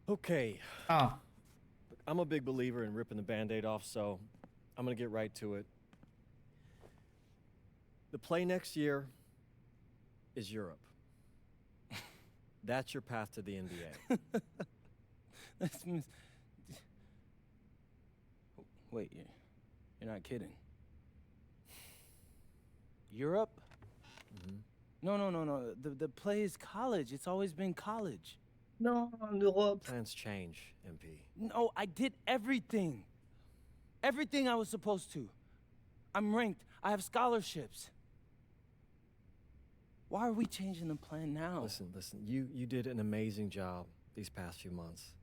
Okay, Ah, I'm a big believer in ripping the Band-Aid off, so I'm gonna get right to it. The play next year is Europe. That's your path to the NBA. That means... Wait, you're not kidding. Europe? Mm-hmm. No. The play is college. It's always been college. non, en Europe. Plans change, MP. No, I did everything. Everything I was supposed to. I'm ranked. I have scholarships. Why are we changing the plan now? Listen, you did an amazing job these past few months.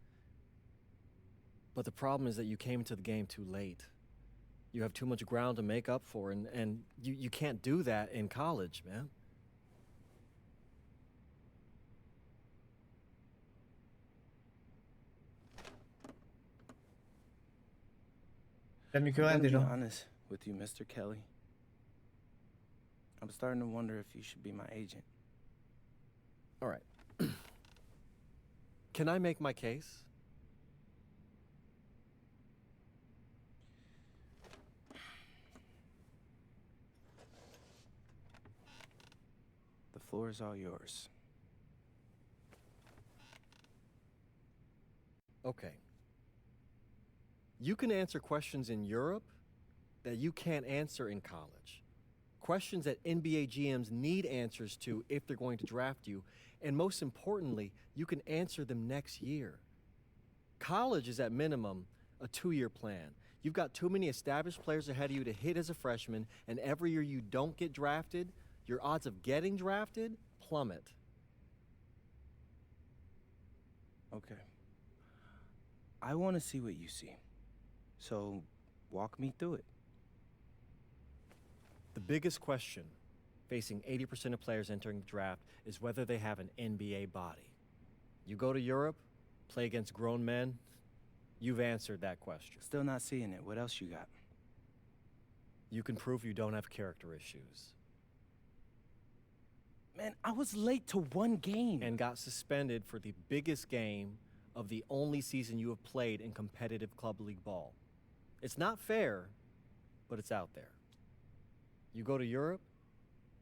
But the problem is that you came into the game too late. You have too much ground to make up for, and you can't do that in college, man. J'aime mieux que I'm rien gonna be déjà. honest with you, Mr. Kelly. I'm starting to wonder if you should be my agent. All right. Can I make my case? The floor is all yours. Okay. You can answer questions in Europe that you can't answer in college. Questions that NBA GMs need answers to if they're going to draft you. And most importantly, you can answer them next year. College is at minimum a 2-year plan. You've got too many established players ahead of you to hit as a freshman, and every year you don't get drafted, your odds of getting drafted plummet. Okay. I want to see what you see. So, walk me through it. The biggest question facing 80% of players entering the draft is whether they have an NBA body. You go to Europe, play against grown men, you've answered that question. Still not seeing it. What else you got? You can prove you don't have character issues. Man, I was late to one game. And got suspended for the biggest game of the only season you have played in competitive club league ball. It's not fair, but it's out there. You go to Europe,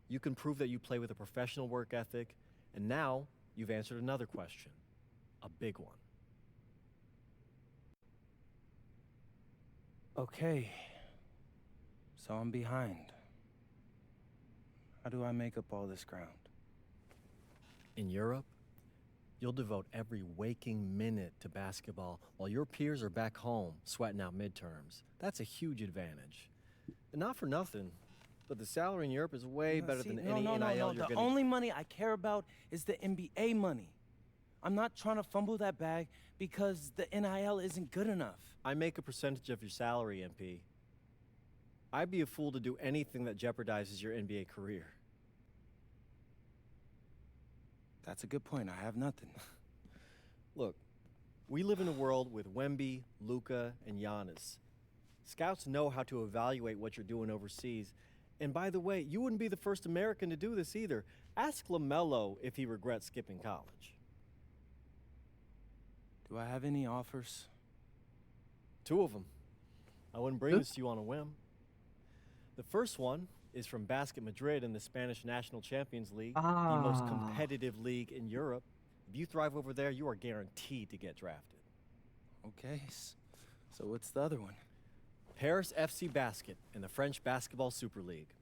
you can prove that you play with a professional work ethic, and now you've answered another question, a big one. Okay. So I'm behind. How do I make up all this ground? In Europe, you'll devote every waking minute to basketball while your peers are back home sweating out midterms. That's a huge advantage. And not for nothing, but the salary in Europe is way better than any NIL you're The getting. only money I care about is the NBA money. I'm not trying to fumble that bag because the NIL isn't good enough. I make a percentage of your salary, MP. I'd be a fool to do anything that jeopardizes your NBA career. That's a good point. I have nothing. Look, we live in a world with Wemby, Luka, and Giannis. Scouts know how to evaluate what you're doing overseas. And by the way, you wouldn't be the first American to do this either. Ask LaMelo if he regrets skipping college. Do I have any offers? 2 of them. I wouldn't bring this to you on a whim. The first one is from Basket Madrid in the Spanish National Champions League, the most competitive league in Europe. If you thrive over there, you are guaranteed to get drafted. Okay, so what's the other one? Paris FC Basket in the French Basketball Super League.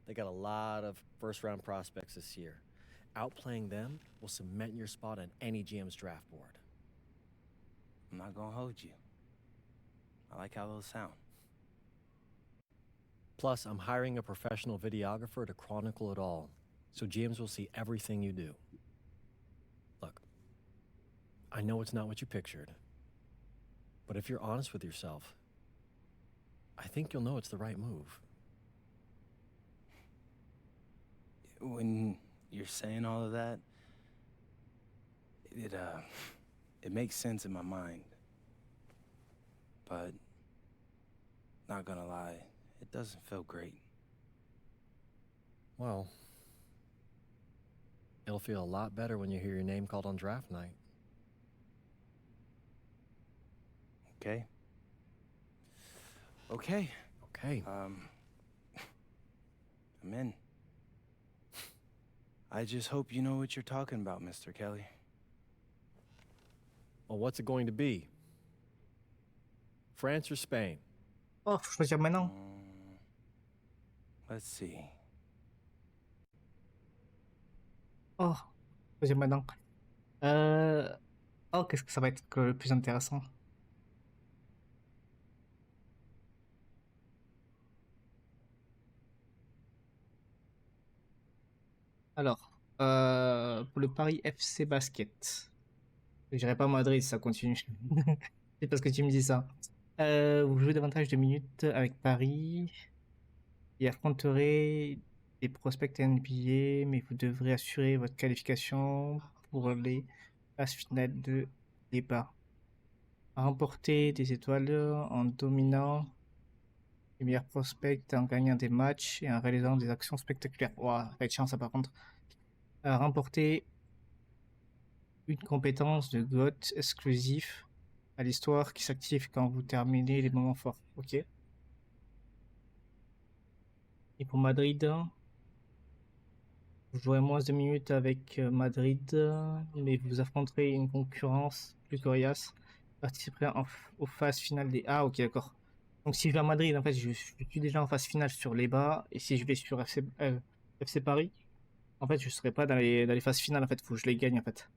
They got a lot of first-round prospects this year. Outplaying them will cement your spot on any GM's draft board. I'm not gonna hold you. I like how those sound. Plus, I'm hiring a professional videographer to chronicle it all, so GMs will see everything you do. Look, I know it's not what you pictured, but if you're honest with yourself, I think you'll know it's the right move. When you're saying all of that, it makes sense in my mind. But, not gonna lie, it doesn't feel great. Well, it'll feel a lot better when you hear your name called on draft night. Okay? Okay. Okay. I'm in. I just hope you know what you're talking about, Mr. Kelly. Well, what's it going to be? France or Spain? Oh, faut choisir maintenant. Let's see. Oh, choisir maintenant. Oh, qu'est-ce que ça va être que le plus intéressant? Alors, pour le Paris FC Basket, je dirais pas Madrid, ça continue. C'est parce que tu me dis ça. Vous jouez davantage de minutes avec Paris et affronterez des prospects NBA, mais vous devrez assurer votre qualification pour les phases finales de débat. Remporter des étoiles en dominant les meilleurs prospects, en gagnant des matchs et en réalisant des actions spectaculaires. Ouah, ça va être chiant ça par contre. Remporter une compétence de GOAT exclusif à l'histoire qui s'active quand vous terminez les moments forts. Ok. Et pour Madrid, vous jouerez moins de minutes avec Madrid, mais vous affronterez une concurrence plus coriace. Participerez aux phases finales des... Ah, ok, d'accord. Donc si je vais à Madrid, en fait, je suis déjà en phase finale sur les bas. Et si je vais sur FC Paris, en fait, je serai pas dans les phases finales. En fait, il faut que je les gagne, en fait.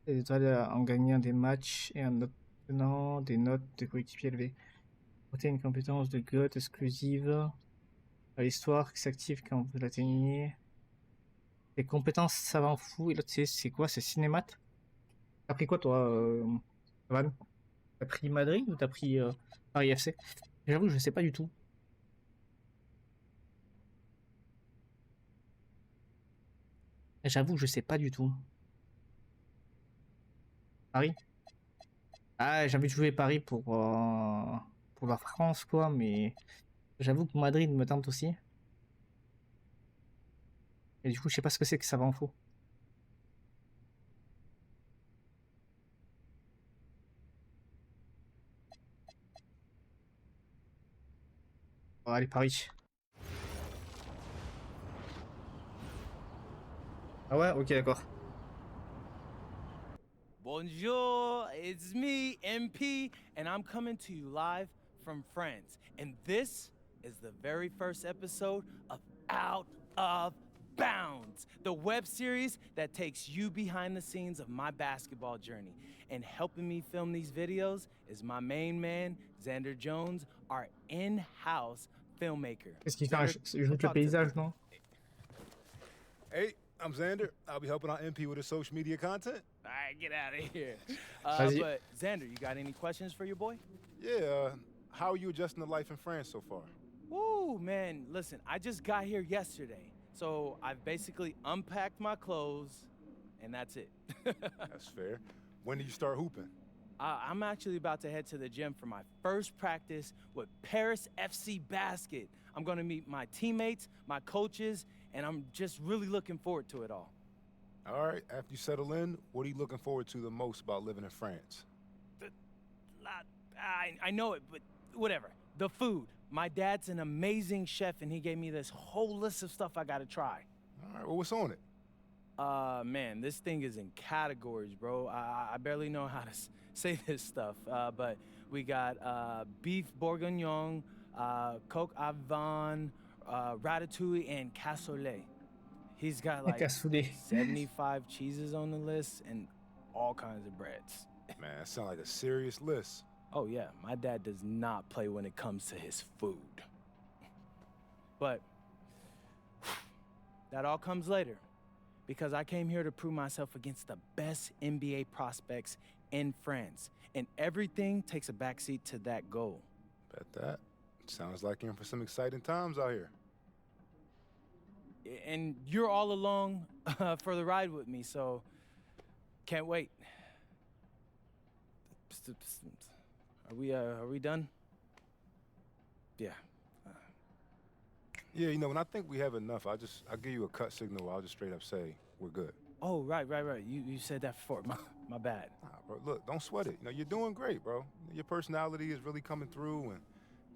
Les étoiles en gagnant des matchs et en obtenant des notes de coéquipiers élevées. Porter une compétence de GOAT exclusive à l'histoire qui s'active quand vous l'atteignez. Les compétences savant fou. Et l'autre, c'est quoi? C'est cinémat? T'as pris quoi, toi, Van? T'as pris Madrid ou t'as pris Paris FC? J'avoue, je sais pas du tout. J'avoue, je sais pas du tout. Paris? Ah, j'ai envie de jouer Paris pour la France, quoi, mais j'avoue que Madrid me tente aussi. Et du coup, je sais pas ce que c'est que ça va en faux. Bon, allez, Paris. Ah ouais, ok, d'accord. Bonjour, it's me, MP, and I'm coming to you live from France. And this is the very first episode of Out of Bounds, the web series that takes you behind the scenes of my basketball journey. And helping me film these videos is my main man, Xander Jones, our in-house filmmaker. Qu'est-ce qu'il fait? Xander, Je joue le paysage, non? Hey, I'm Xander. I'll be helping out MP with his social media content. All right, get out of here. Vas-y. But Xander, you got any questions for your boy? Yeah, how are you adjusting to life in France so far? Woo, man, listen, I just got here yesterday. So I've basically unpacked my clothes, and that's it. That's fair. When do you start hooping? I'm actually about to head to the gym for my first practice with Paris FC Basket. I'm gonna meet my teammates, my coaches, and I'm just really looking forward to it all. All right, after you settle in, what are you looking forward to the most about living in France? I know it, but whatever. The food. My dad's an amazing chef, and he gave me this whole list of stuff I gotta try. All right, well, what's on it? Man, this thing is in categories, bro. I barely know how to say this stuff, but we got beef bourguignon, coq au vin, ratatouille, and cassoulet. He's got like Cassoulet. 75 cheeses on the list and all kinds of breads. Man, that sounds like a serious list. Oh yeah, my dad does not play when it comes to his food. But that all comes later, because I came here to prove myself against the best NBA prospects in France, and everything takes a backseat to that goal. Bet that. Sounds like you're in for some exciting times out here. And you're all along for the ride with me, so can't wait. Are we done? Yeah. Yeah, you know, when I think we have enough, I'll give you a cut signal. I'll just straight up say we're good. Oh, right. You said that before. My bad. Nah, bro, look, don't sweat it. You know, you're doing great, bro. Your personality is really coming through, and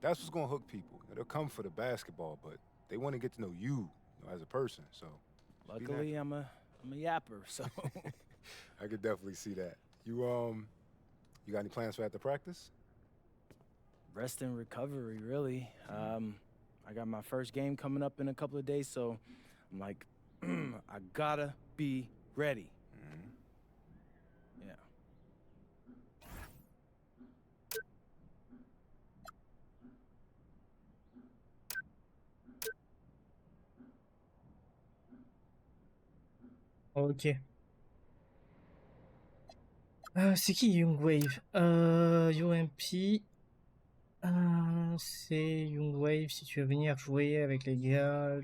that's what's gonna hook people. They'll come for the basketball, but they want to get to know you, as a person. So, just be Luckily, natural. I'm a yapper, so. I could definitely see that. You got any plans for after practice? Rest and recovery, really. I got my first game coming up in a couple of days, so I'm like, I gotta be ready. Yeah. Ok. C'est qui Young Wave? UMP. C'est Young Wave si tu veux venir jouer avec les gars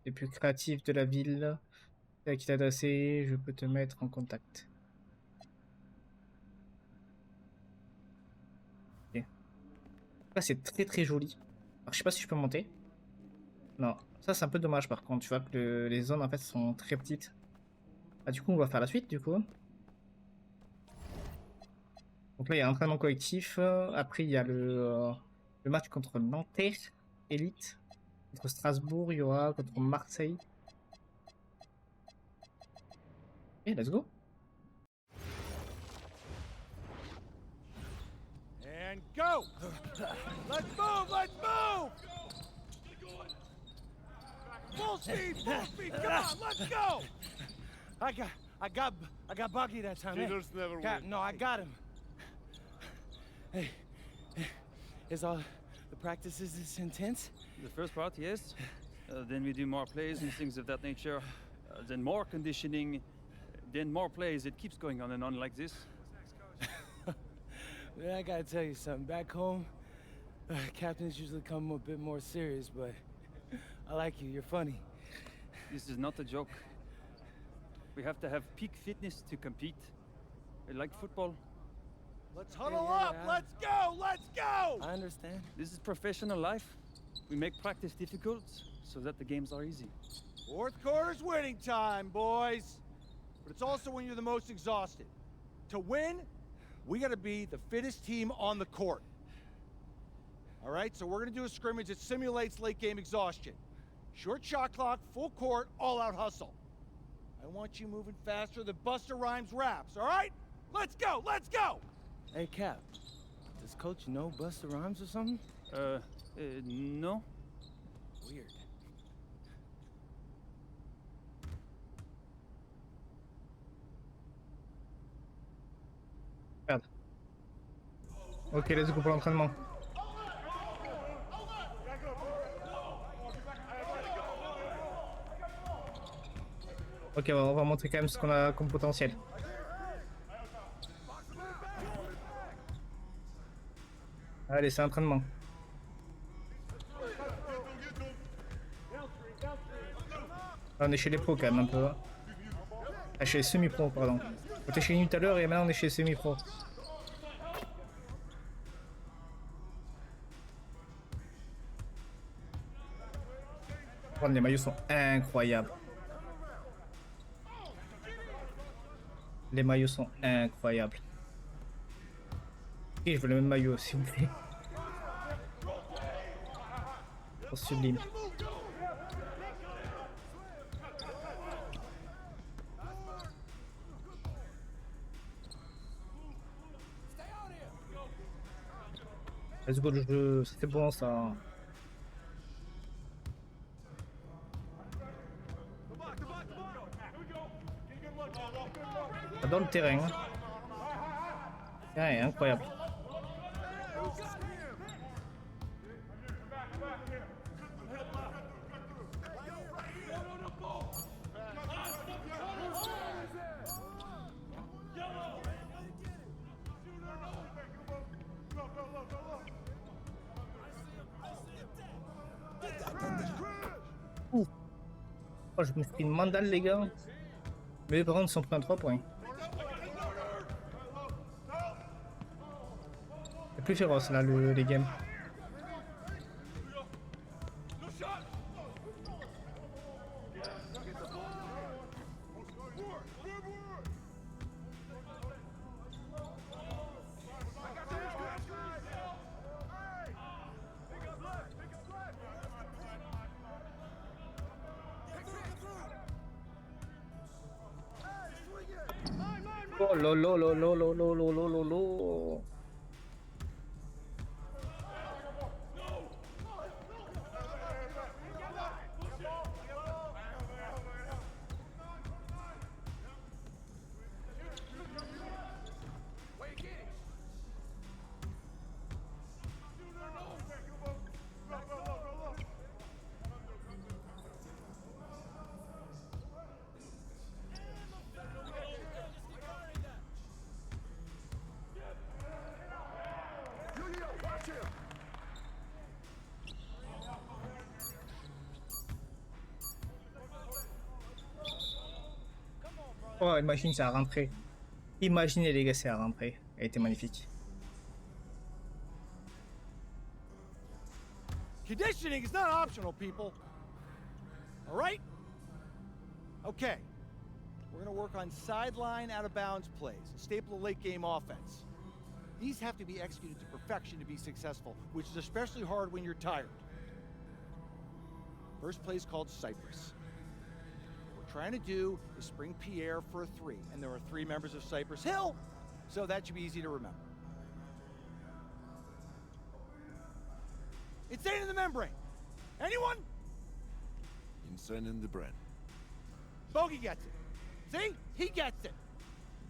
les plus créatifs de la ville. C'est à qui t'adresser, je peux te mettre en contact. Ok. Là c'est très très joli. Alors je sais pas si je peux monter. Non, ça c'est un peu dommage par contre. Tu vois que les zones en fait sont très petites. Ah du coup on va faire la suite du coup. Donc là il y a entraînement collectif. Après il y a le match contre Nanterre Elite. Contre Strasbourg, il y aura contre Marseille. Ok, let's go. And go! Let's move! Let's move! Full speed! Full speed! Come on! Let's go! I got Buggy that time. Cheaters never win. No, I got him. Hey, is all the practices this intense? The first part, yes. Then we do more plays and things of that nature. Then more conditioning. Then more plays. It keeps going on and on like this. Man, I gotta tell you something. Back home, captains usually come a bit more serious, but I like you. You're funny. This is not a joke. We have to have peak fitness to compete. Like football. Let's huddle up. Let's go. Let's go. I understand. This is professional life. We make practice difficult so that the games are easy. Fourth quarter's winning time, boys. But it's also when you're the most exhausted. To win, we gotta be the fittest team on the court. All right, so we're gonna do a scrimmage that simulates late game exhaustion. Short shot clock, full court, all out hustle. I want you moving faster than Busta Rhymes raps, all right? Let's go, let's go! Hey, Cap. Does Coach know Busta Rhymes or something? No. Weird. Merde. Ok, let's go pour l'entraînement. Ok, on va montrer quand même ce qu'on a comme potentiel. Allez, c'est l'entraînement. On est chez les pros quand même un peu. Ah, chez les semi-pros, pardon. On était chez nous tout à l'heure et maintenant on est chez les semi-pros. Oh, les maillots sont incroyables. Les maillots sont incroyables. Et je veux le même maillot s'il vous plaît. Oh, sublime. Let's go le jeu, c'était bon ça. Dans le terrain. Le terrain est incroyable. Ouh. Oh, je me suis pris une mandale les gars. Mais par contre ils sont pris un 3 points. C'est plus féroce là les games. Oh là là là là là là là là là là. Oh, imagine, ça a rentré. Imaginez, les gars, c'est à rentrer. Elle était magnifique. Conditioning is not optional, people. All right? Okay. We're going to work on sideline out-of-bounds plays, a staple of late-game offense. These have to be executed to perfection to be successful, which is especially hard when you're tired. First play is called Cypress. What we're trying to do is spring Pierre for a 3, and there are 3 members of Cypress Hill, so that should be easy to remember. Insane in the membrane. Anyone? Insane in the brain. Bogey gets it. See? He gets it.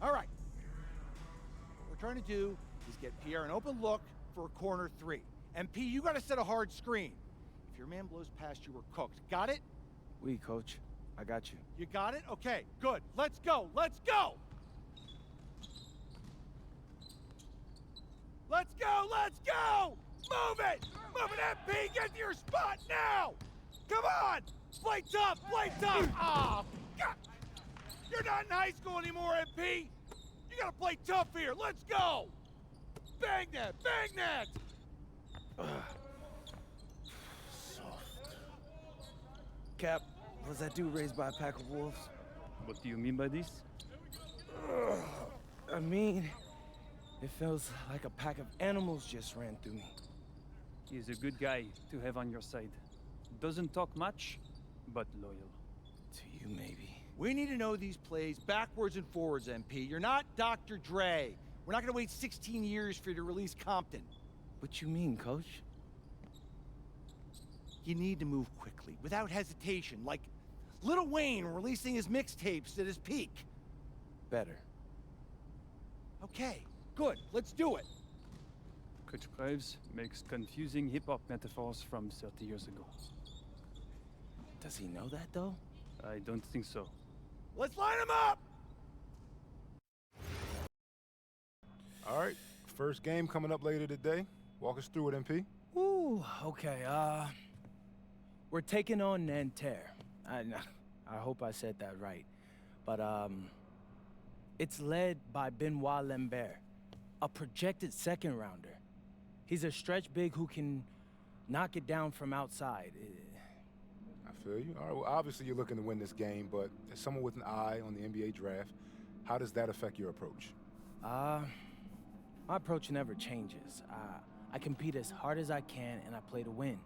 All right. What we're trying to do is get Pierre an open look for a corner 3. And P, you got to set a hard screen. If your man blows past you, we're cooked. Got it? Oui, coach. I got you. You got it? Okay, good. Let's go. Let's go. Let's go. Let's go. Move it. Move it, MP. Get to your spot now. Come on. Play tough. Play tough. Oh, God. You're not in high school anymore, MP. You got to play tough here. Let's go. Bang that. Bang that. Cap, was that dude raised by a pack of wolves? What do you mean by this? I mean, it feels like a pack of animals just ran through me. He's a good guy to have on your side. Doesn't talk much, but loyal. To you, maybe. We need to know these plays backwards and forwards, MP. You're not Dr. Dre. We're not going to wait 16 years for you to release Compton. What you mean, coach? You need to move quickly, without hesitation, like Lil Wayne releasing his mixtapes at his peak. Better. Okay, good. Let's do it. Coach Graves makes confusing hip-hop metaphors from 30 years ago. Does he know that, though? I don't think so. Let's line them up! All right, first game coming up later today. Walk us through it, MP. Ooh, okay, we're taking on Nanterre. I hope I said that right. But, it's led by Benoit Lambert, a projected second-rounder. He's a stretch big who can knock it down from outside. I feel you. All right, well, obviously you're looking to win this game, but as someone with an eye on the NBA draft, how does that affect your approach? My approach never changes. I compete as hard as I can and I play to win.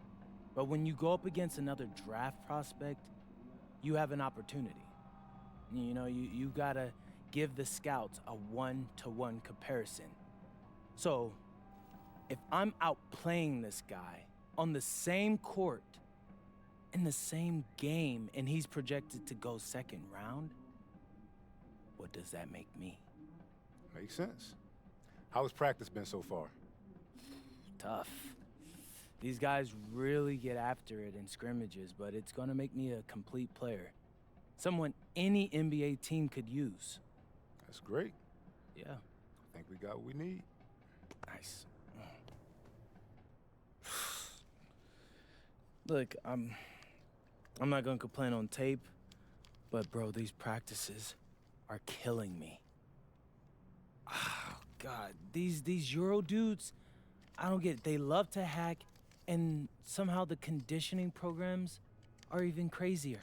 But when you go up against another draft prospect, you have an opportunity. You know, you gotta give the scouts a one-to-one comparison. So, if I'm outplaying this guy on the same court, in the same game, and he's projected to go second round, what does that make me? Makes sense. How has practice been so far? Tough. These guys really get after it in scrimmages, but it's gonna make me a complete player. Someone any NBA team could use. That's great. Yeah. I think we got what we need. Nice. Look, I'm not gonna complain on tape, but bro, these practices are killing me. Oh, God, these Euro dudes, I don't get it. They love to hack, and somehow the conditioning programs are even crazier.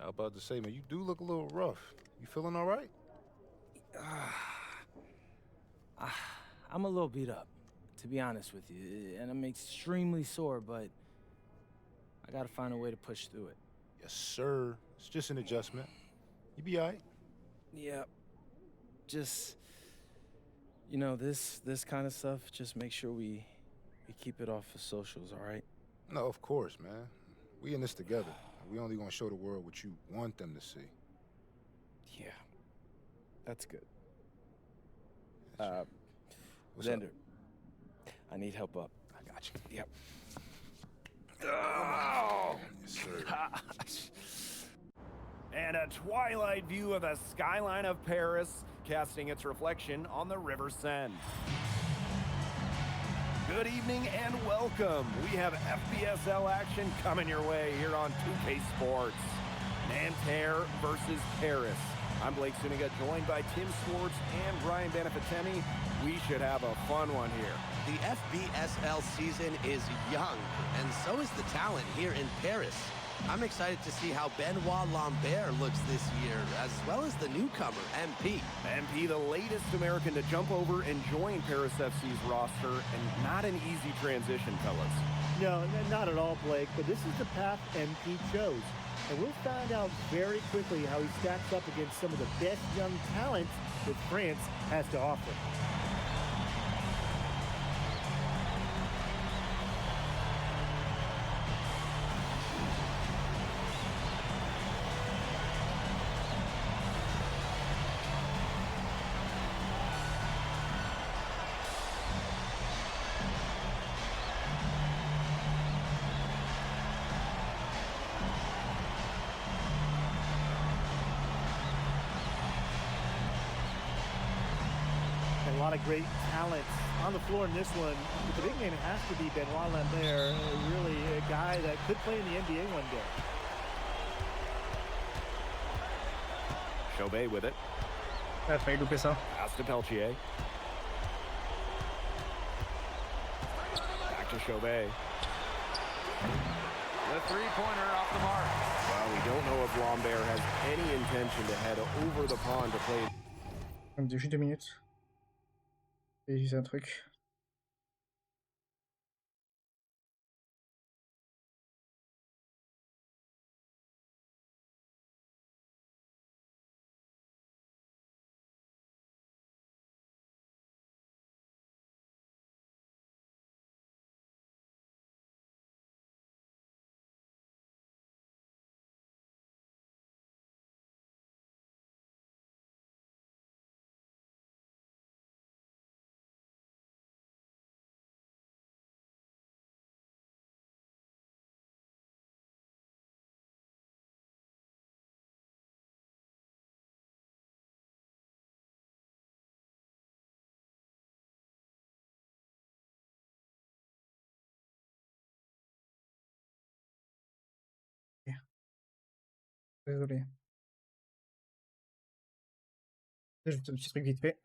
I was about to say, man, you do look a little rough. You feeling all right? I'm a little beat up, to be honest with you, and I'm extremely sore, but I gotta find a way to push through it. Yes, sir. It's just an adjustment. You be all right. Yep. just, you know, this kind of stuff, just make sure we keep it off of socials, all right? No, of course, man. We in this together. We only gonna show the world what you want them to see. Yeah, that's good. What's up? Xander, I need help up. I got you. Yep. Oh, yes, sir. And a twilight view of the skyline of Paris, casting its reflection on the River Seine. Good evening and welcome. We have FBSL action coming your way here on 2K Sports. Nanterre versus Paris. I'm Blake Suniga, joined by Tim Swartz and Brian Beneficeni. We should have a fun one here. The FBSL season is young, and so is the talent here in Paris. I'm excited to see how Benoit Lambert looks this year, as well as the newcomer, MP. MP, the latest American to jump over and join Paris FC's roster, and not an easy transition, fellas. No, not at all, Blake, but this is the path MP chose. And we'll find out very quickly how he stacks up against some of the best young talent that France has to offer. A lot of great talent on the floor in this one. But the big name has to be Benoit Lambert, really a guy that could play in the NBA one day. Chauvet with it. Ah, failli louper ça. Pass to Peltier. Back to Chauvet. The three-pointer off the mark. Well, we don't know if Lambert has any intention to head over the pond to play. Juste 2 minutes. Et c'est un truc. Désolé. Juste un petit truc vite fait.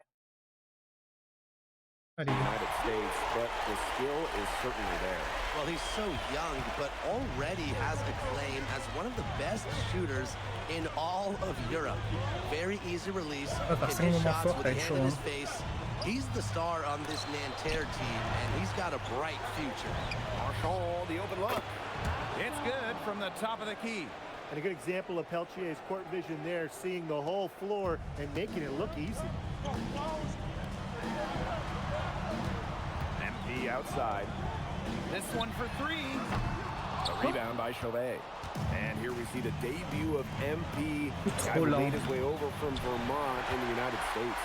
Allez. United States, but the skill is certainly there. Well, he's so young, but already has a claim as one of the best shooters in all of Europe. Very easy release, can hit shots with the hand in his face. He's the star on this Nanterre team, and he's got a bright future. Marchand, the open look. It's good from the top of the key. And a good example of Peltier's court vision there, seeing the whole floor and making it look easy. MP outside. This one for three. The rebound by Chauvet. And here we see the debut of MP. Guy who made his way over from Vermont in the United States.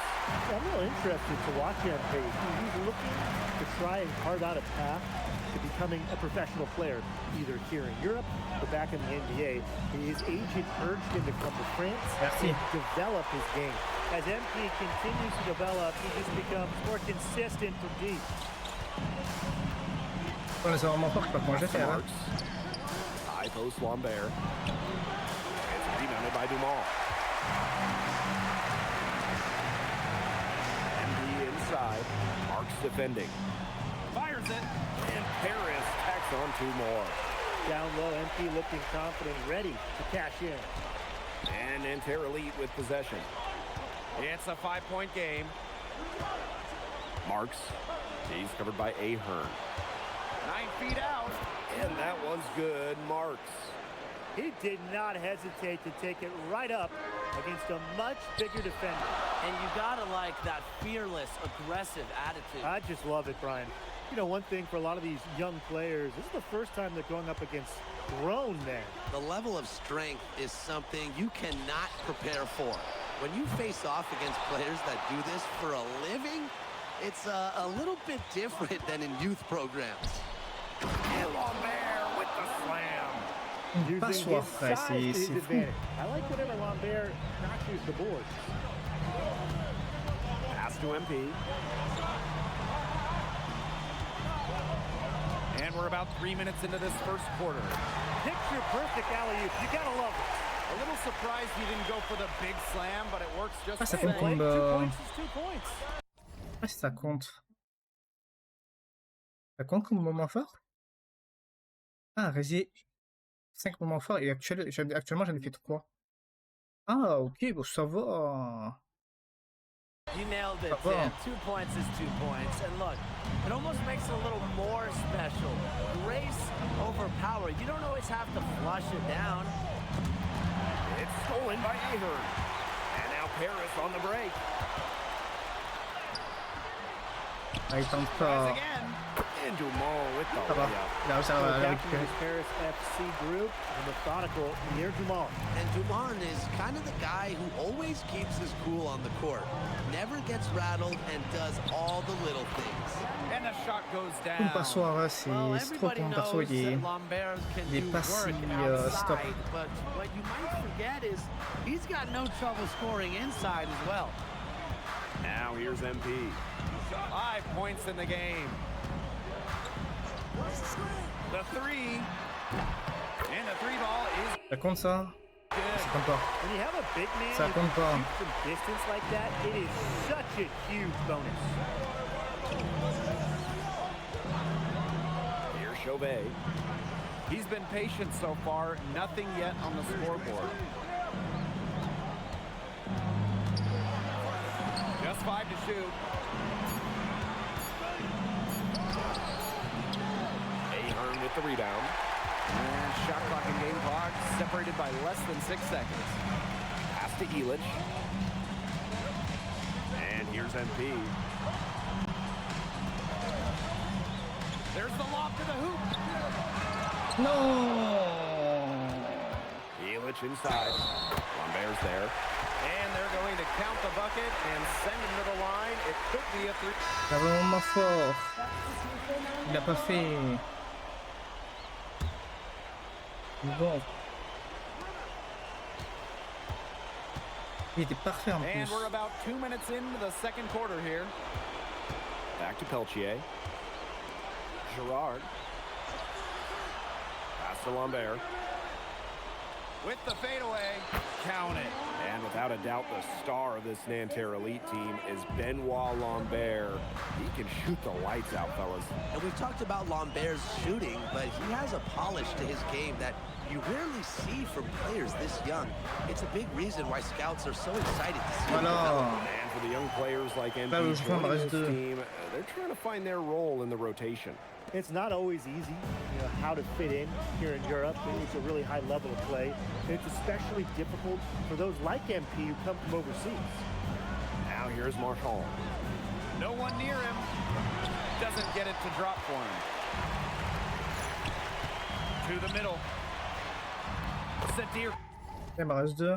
I'm really interested to watch MP. He's looking to try and carve out a path to becoming a professional player, either here in Europe or back in the NBA. His agent urged him to come to France and develop his game. As MP continues to develop, he just becomes more consistent from deep. Ouais, c'est vraiment fort, je sais pas comment je vais faire. Hein. High post Lambert. It's rebounded by Dumont. MP inside. Marks defending. Fires it. And Paris tacks on two more. Down low, MP looking confident, ready to cash in. And Nanterre elite with possession. It's a 5-point game. Marks. He's covered by Ahern. 9 feet out. And that one's good. Marks. He did not hesitate to take it right up against a much bigger defender. And you gotta like that fearless, aggressive attitude. I just love it, Brian. You know, one thing for a lot of these young players, this is the first time they're going up against grown men. The level of strength is something you cannot prepare for. When you face off against players that do this for a living, it's a little bit different than in youth programs. And Lambert with the slam. Using his size to his advantage. I like whenever Lambert notches the board. Pass to MP. And we're about 3 minutes into this first quarter. Picture perfect alley-oop. You gotta love it. A little surprised he didn't go for the big slam, but it works just Ah, ça the compte same. comme... 2 points is 2 points. Ah, ça compte. Ça compte comme moment fort? Ah, Résier 5 moments forts et actuellement j'en ai fait 3. Ah, ok, bon, ça va. You nailed it, Ça va. Tim. 2 points is 2 points. And look, it almost makes it a little more special. Grace over power. You don't always have to flush it down. It's stolen by Ahern. And now Paris on the break. Ah, il tente Tries pas. again. And Dumont with the Ça va. layup. Là, ça So va captain of récupérer. this Paris FC group, the methodical Pierre Dumont. And Dumont is kind of the guy who always keeps his cool on the court. Never gets rattled and does all the little things. And the shot goes Tout le down. passoire, c'est Well, trop everybody pour mon perso, knows il est... that Lambert can il est do pas si, work stop. outside, but what you might forget is he's got no trouble scoring inside as well. Now here's MP. 5 points in the game. The three. And the three ball is Ça compte ça? good. Ça compte pas. When you have a big man Ça who compte can pas. shoot from distance like that, it is such a huge bonus. Here's Chauvet. He's been patient so far. Nothing yet on the scoreboard. Just 5 to shoot. Ahern with the rebound. And shot clock and game clock separated by less than 6 seconds. Pass to Elich. And here's MP. There's the lob to the hoop. No! Elich inside. Lambert's there. And they're going to count the bucket and send him to the line. It could be a three. Il avait un moment fort. Il l'a pas fait. Bon. Il était parfait en And plus. we're about 2 minutes into the second quarter here. Back to Peltier. Gerard. Pass to Lambert. With the fadeaway. Count it. And without a doubt, the star of this Nanterre Elite team is Benoit Lambert. He can shoot the lights out, fellas. And we've talked about Lambert's shooting, but he has a polish to his game that you rarely see from players this young. It's a big reason why scouts are so excited to see him develop. Voilà. And for the young players like MP Là, je joining reste this deux. team, they're trying to find their role in the rotation. It's not always easy, you know, how to fit in here in Europe. It's a really high level of play. And it's especially difficult for those like MP who come from overseas. Now here's Marchand. No one near him. Doesn't get it to drop for him. To the middle. Sadir. Il me reste 2.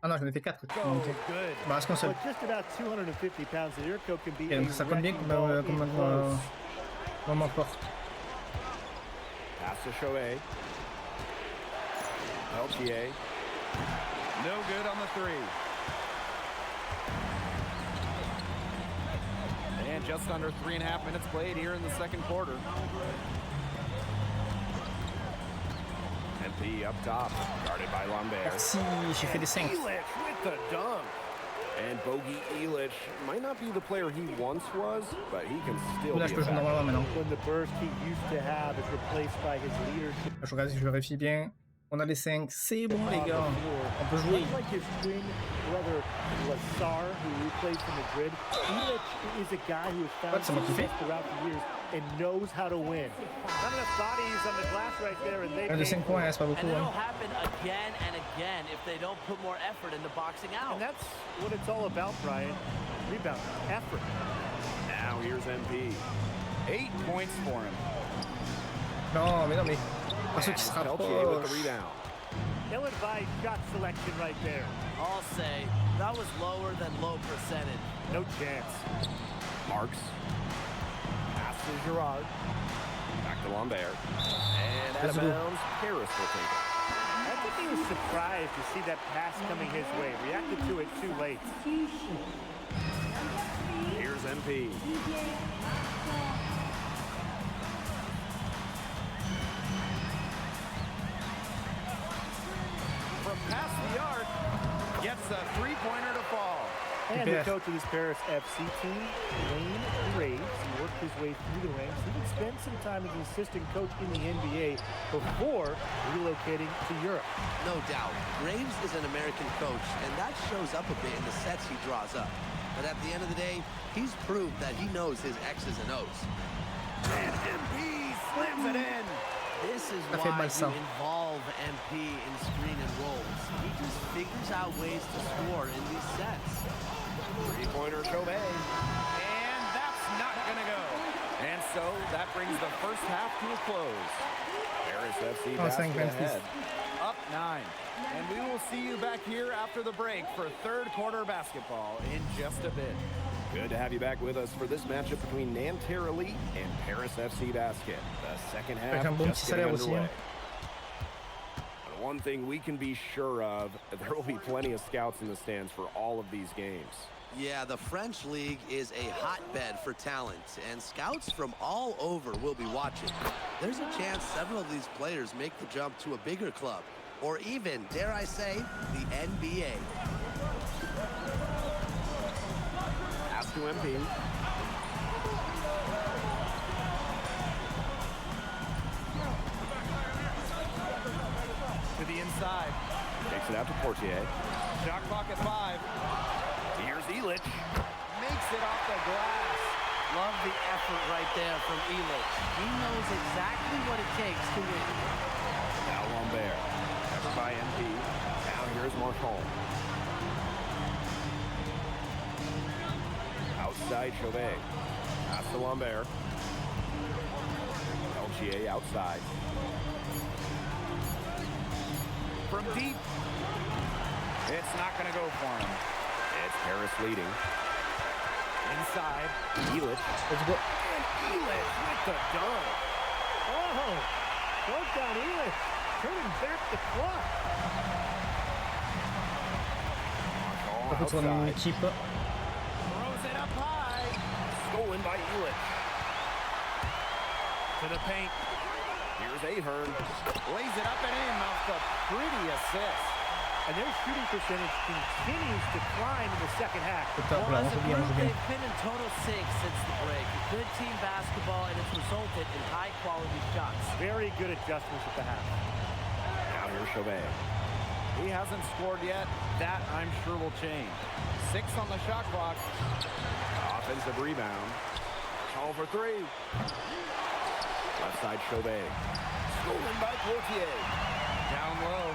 Ah non, j'en ai fait 4. Go good. Il me reste qu'un seul. But just about 250 pounds, the Yurko can be Et a donc ça compte bien wrecking comme, ball comme in close. moment fort. Pass to Chauvet. Peltier. No good on the three. And just under 3.5 minutes played here in the second quarter. MP up top, guarded by Lambert. Merci, j'ai fait des 5. Elich with the dunk. And Bogey Elich might not be the player he once was, but he can still Là, be je peux jouer effective. normalement maintenant. When the burst he used to have is replaced by his leadership. Je regarde si je vérifie bien. On a les 5. C'est bon, les gars. On peut jouer. Much like his twin brother Lazar, who plays for Madrid. Ilic is a guy who has found success throughout the years and knows how to win. Not enough bodies on the glass right there, and they. De 5 points, c'est pas beaucoup. And it'll happen again and again if they don't put more effort into boxing out. And that's what it's all about, Brian. Rebound, effort. Now here's MP. 8 points for him. Non, mais pas ceux qui se Peltier with the rapprochent. rebound. Ill-advised shot selection right there. I'll say that was lower than low percentage. No chance. Marks. Pass to Gerard. Back to Lambert. And out of bounds, Paris will take it. I think he was surprised to see that pass coming his way. Reacted to it too late. Here's MP. From past the arc, gets a three-pointer to fall. And the coach of this Paris FC team, Wayne Graves, he worked his way through the ranks. He would spend some time as an assistant coach in the NBA before relocating to Europe. No doubt. Graves is an American coach, and that shows up a bit in the sets he draws up. But at the end of the day, he's proved that he knows his X's and O's. And MP slams it in. This is why you involve MP in screen and rolls. He just figures out ways to score in these sets. Three-pointer Chauvet. And that's not going to go. And so that brings the first half to a close. Paris FC basket ahead. Up 9. And we will see you back here after the break for third quarter basketball in just a bit. Good to have you back with us for this matchup between Nanterre Elite and Paris FC Basket. The second half just getting underway. But one thing we can be sure of, there will be plenty of scouts in the stands for all of these games. Yeah, the French league is a hotbed for talent, and scouts from all over will be watching. There's a chance several of these players make the jump to a bigger club, or even, dare I say, the NBA. Pass to MP. To the inside. Takes it out to Portier. Shot clock at 5. Here's Ilic. Makes it off the glass. Love the effort right there from Ilic. He knows exactly what it takes to win. Now Lambert. Covered by MP. Now here's Marchand. Outside Chauvet. Pass to Lambert. Peltier outside. From deep. It's not going to go for him. It's Paris leading. Inside. Ilic. Let's go. And Ilic with the dunk. Oh, broke down Ilic, turning back the clock. Par contre, on a une équipe. Throws it up high. Stolen by Ilic. To the paint. Here's Ahern. Lays it up and in off the pretty assist. And their shooting percentage continues to climb in the second half. Well, as a group, they've been in total sync since the break. Good team basketball, and it's resulted in high-quality shots. Very good adjustments at the half. Now here's Chauvet. He hasn't scored yet. That, I'm sure, will change. 6 on the shot clock. Offensive rebound. Call for 3. Left side Chauvet. Stolen by Portier. Down low.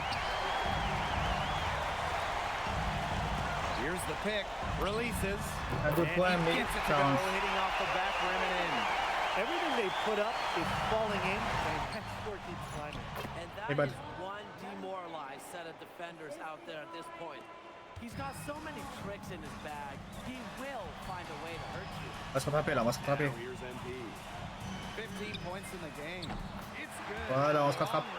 Here's the pick. Releases. Un good point, And he mais gets it to go, hitting off the back rim and in. Everything they put up is falling in, and that score keeps climbing. And that is one demoralized set of defenders out there at this point. He's got so many tricks in his bag. He will find a way to hurt you. On va se rattraper là, on va se rattraper. Now here's MP. 15 points in the game. It's good. Voilà, on se rattrape. Long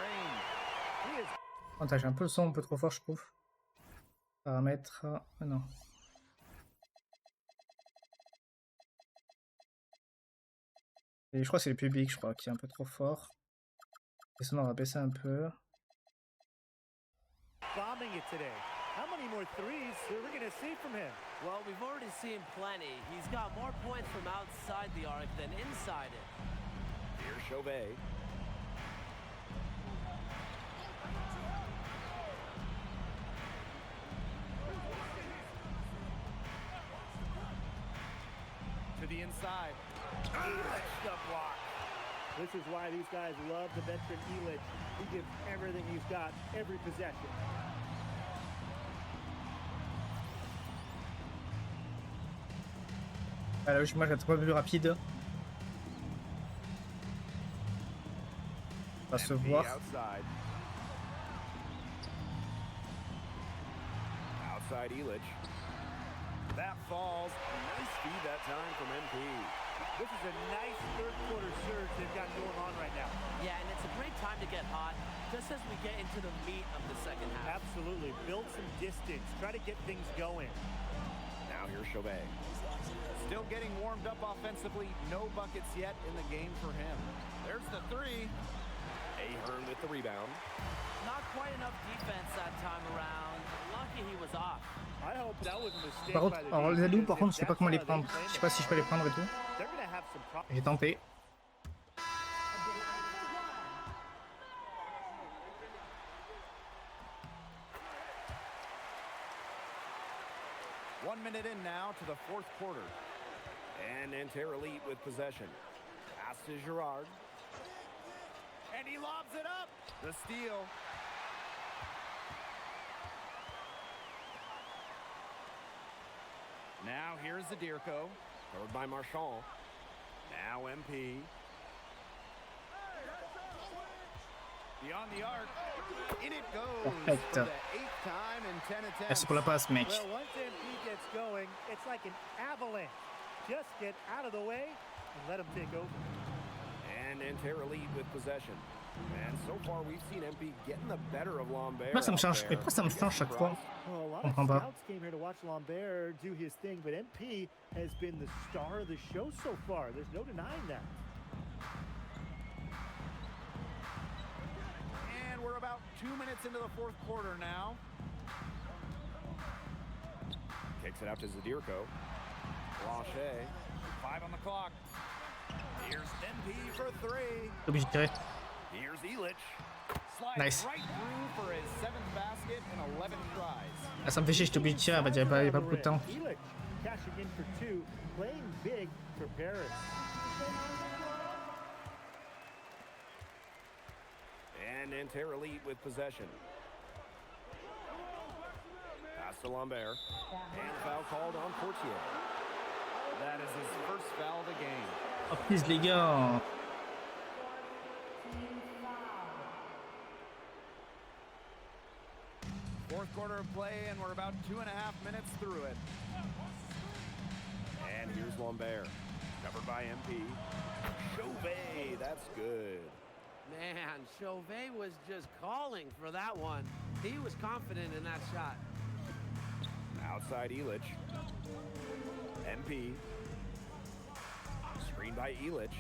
range. Oh, j'ai un peu le son un peu trop fort, je trouve. Paramètres. Ah non. Et je crois que c'est le public, je crois, qui est un peu trop fort. Et sinon, on va baisser un peu. Bombing it today. How many more threes are we going to see from him? Well, we've already seen plenty. He's got more points from outside the arc than inside it. Here's Chauvet. inside. Elic the block. This is why these guys love the veteran Elic. He gives everything he's got, every possession. Alors, moi, je la trouve plus rapide. On va se voir. Outside Elic. That falls. Nice feed that time from MP. This is a nice third quarter surge they've got going on right now. Yeah, and it's a great time to get hot, just as we get into the meat of the second half. Absolutely. Build some distance. Try to get things going. Now here's Chauvet. Still getting warmed up offensively. No buckets yet in the game for him. There's the three. Ahern with the rebound. Not quite enough defense that time around. Lucky he was off. I hope that was a mistake. Par contre, alors les alous, par contre, je sais pas comment les prendre. Je sais pas si je peux les prendre et tout. J'ai tenté. One minute in now to the fourth quarter. And Nanterre Elite with possession. Pass to Girard. And he lobs it up. The steal. Now here's Zadirko. Covered by Marchand. Now MP. Beyond the arc. In it goes. Perfect. For the 8th time in 10 attempts. Merci pour la passe, mec. Well, once MP gets going, it's like an avalanche. Just get out of the way and let him take over. And Nanterre Elite with possession. And so far we've seen MP getting the better of Lambert. Pourquoi ça me change? Pourquoi ça me change chaque fois? Well, a lot Je of comprends pas. scouts came here to watch Lambert do his thing, but MP has been the star of the show so far. There's no denying that. And we're about 2 minutes into the fourth quarter now. Kicks it out to Zadirko. Blanchet. 5 on the clock. Here's MP for 3. Obligé de tirer. Here's Elic. Slides Nice. right through for his 7th basket in 11 tries. Ah, ça me fait chier, j'étais obligé de tirer, bah, il n'y a pas beaucoup de temps. Elic cashing in for 2, playing big for Paris. And Nanterre Elite with possession. Pass to Lambert. And foul called on Portier. That is his first foul of the game. Oh, please, les gars. Fourth quarter of play, and we're about 2.5 minutes through it. And here's Lambert. Covered by MP. Chauvet, that's good. Man, Chauvet was just calling for that one. He was confident in that shot. Outside Elic. MP. Screened by Elic.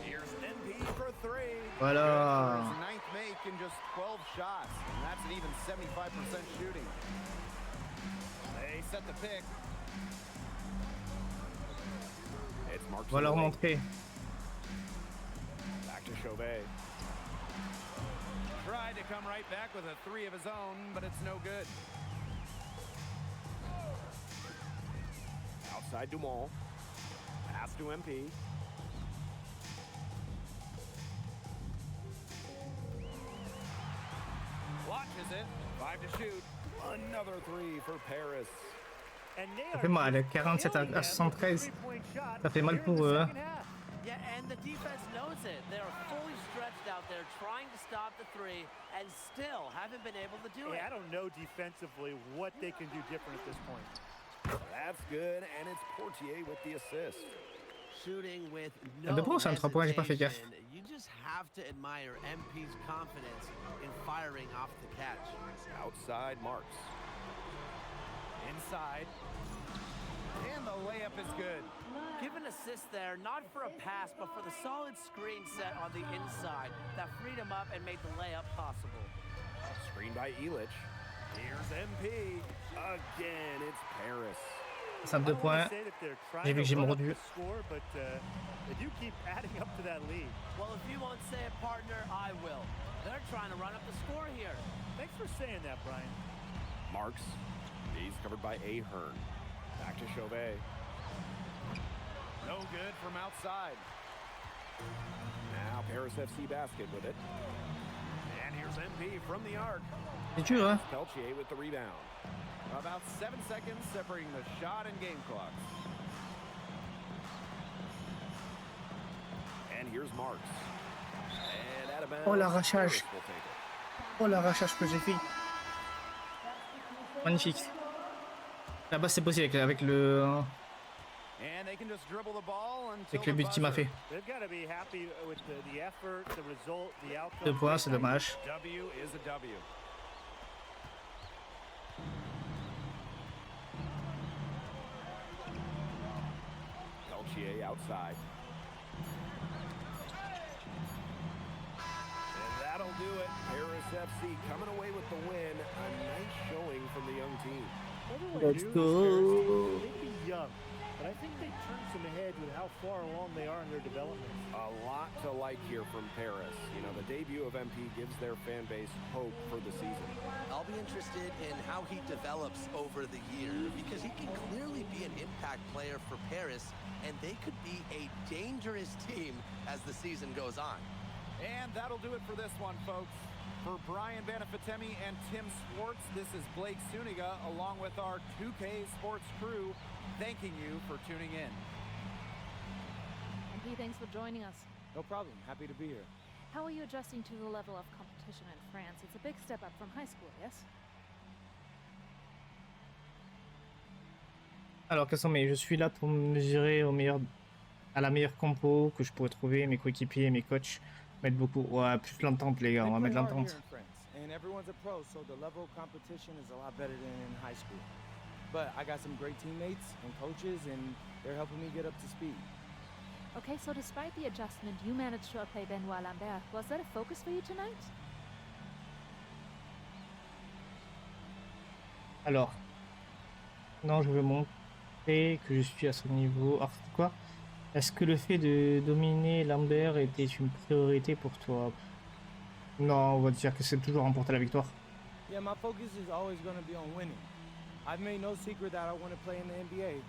Here's MP for 3. Voilà. His 9th make in just 12 shots, and that's an even 75% shooting. They set the pick. It's Mark. On va leur montrer. Back to Chauvet. Tried to come right back with a 3 of his own, but it's no good. Outside Dumont. Pass to MP. Watches it. 5 to shoot. Another 3 for Paris. Ça fait mal, 47 à 73. Ça fait mal pour eux. Hein. Yeah, and the defense knows it. They're fully stretched out there trying to stop the 3 and still haven't been able to do it. I don't know defensively what they can do different at this point. That's good, and it's Portier with the assist. Shooting with De no bon, c'est un 3 points, j'ai pas fait gaffe. hesitation. You just have to admire MP's confidence in firing off the catch. Outside Marks. Inside. And the layup is good. Give an assist there, not for a pass, but for the solid screen set on the inside that freed him up and made the layup possible. Screened by Elic. Here's MP. Again, it's Paris. Ça me 2 points. J'ai vu que j'ai mordu. But they do keep adding up to that lead. Well, if you won't say it, partner, I will. They're trying to run up the score here. Thanks for saying that, Brian. Marks. He's covered by Ahern. Back to Chauvet. No good from outside. Now Paris FC basket with it. And here's MP from the arc. C'est dur, hein? Peltier with the rebound. About 7 seconds separating the shot and game clocks. And here's Marks. And out of bounds. Oh, l'arrachage. Paris will take it. Oh, l'arrachage que j'ai fait. Magnifique. Là-bas, c'est possible avec le... And they can just dribble the ball until Avec le but qu'il m'a fait. They've got to be happy with the effort, the result, the outcome. 2 points, c'est dommage. W is a W. Peltier outside. And that'll do it. Paris FC coming away with the win. A nice showing from the young team. Let's go. They may be young, but I think they turned some heads with how far along they are in their development. A lot to like here from Paris. You know, the debut of MP gives their fan base hope for the season. I'll be interested in how he develops over the year because he can clearly be an impact player for Paris, and they could be a dangerous team as the season goes on. And that'll do it for this one, folks. For Brian Banafitemi and Tim Swartz, this is Blake Suniga along with our 2K Sports crew, thanking you for tuning in. MP, thanks for joining us. No problem. Happy to be here. How are you adjusting to the level of competition in France? It's a big step up from high school, yes? Alors, quels sont mes... Je suis là pour mesurer au meilleur... à la meilleure compo que je pourrais trouver, mes coéquipiers, mes coachs. Mettre beaucoup... Ouais, plus l'entente, les gars. On va mettre l'entente. And everyone's a pro, so the level of competition is a lot better than in high school. But I got some great teammates and coaches, and they're helping me get up to speed. Okay, so despite the adjustment, you managed to outplay Benoit Lambert. Was that a focus for you tonight? Alors... Non, je veux montrer que je suis à son niveau. Alors, c'est quoi? Est-ce que le fait de dominer Lambert était une priorité pour toi? Non, on va dire que c'est toujours remporter la victoire. Yeah, my focus is always going to be on winning. I've made no secret that I want to play in the NBA,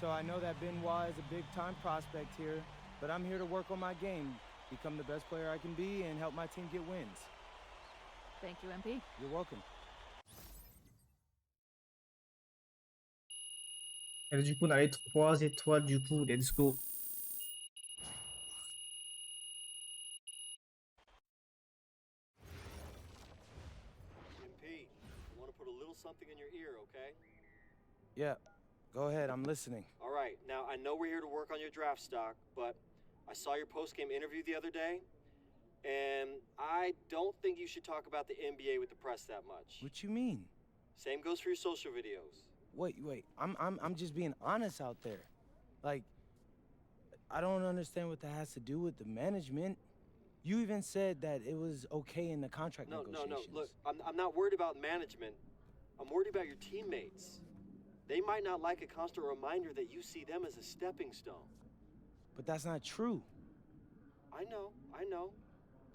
so I know that Benoit is a big-time prospect here, but I'm here to work on my game, become the best player I can be, and help my team get wins. Thank you, MP. You're welcome. Et du coup, on a les 3 étoiles, du coup, let's go. MP, I want to put a little something in your ear, okay? Yeah, go ahead, I'm listening. All right, now I know we're here to work on your draft stock, but I saw your post-game interview the other day, and I don't think you should talk about the NBA with the press that much. What you mean? Same goes for your social videos. Wait, I'm just being honest out there. Like, I don't understand what that has to do with the management. You even said that it was okay in the contract negotiations. No, look, I'm not worried about management. I'm worried about your teammates. They might not like a constant reminder that you see them as a stepping stone. But that's not true. I know.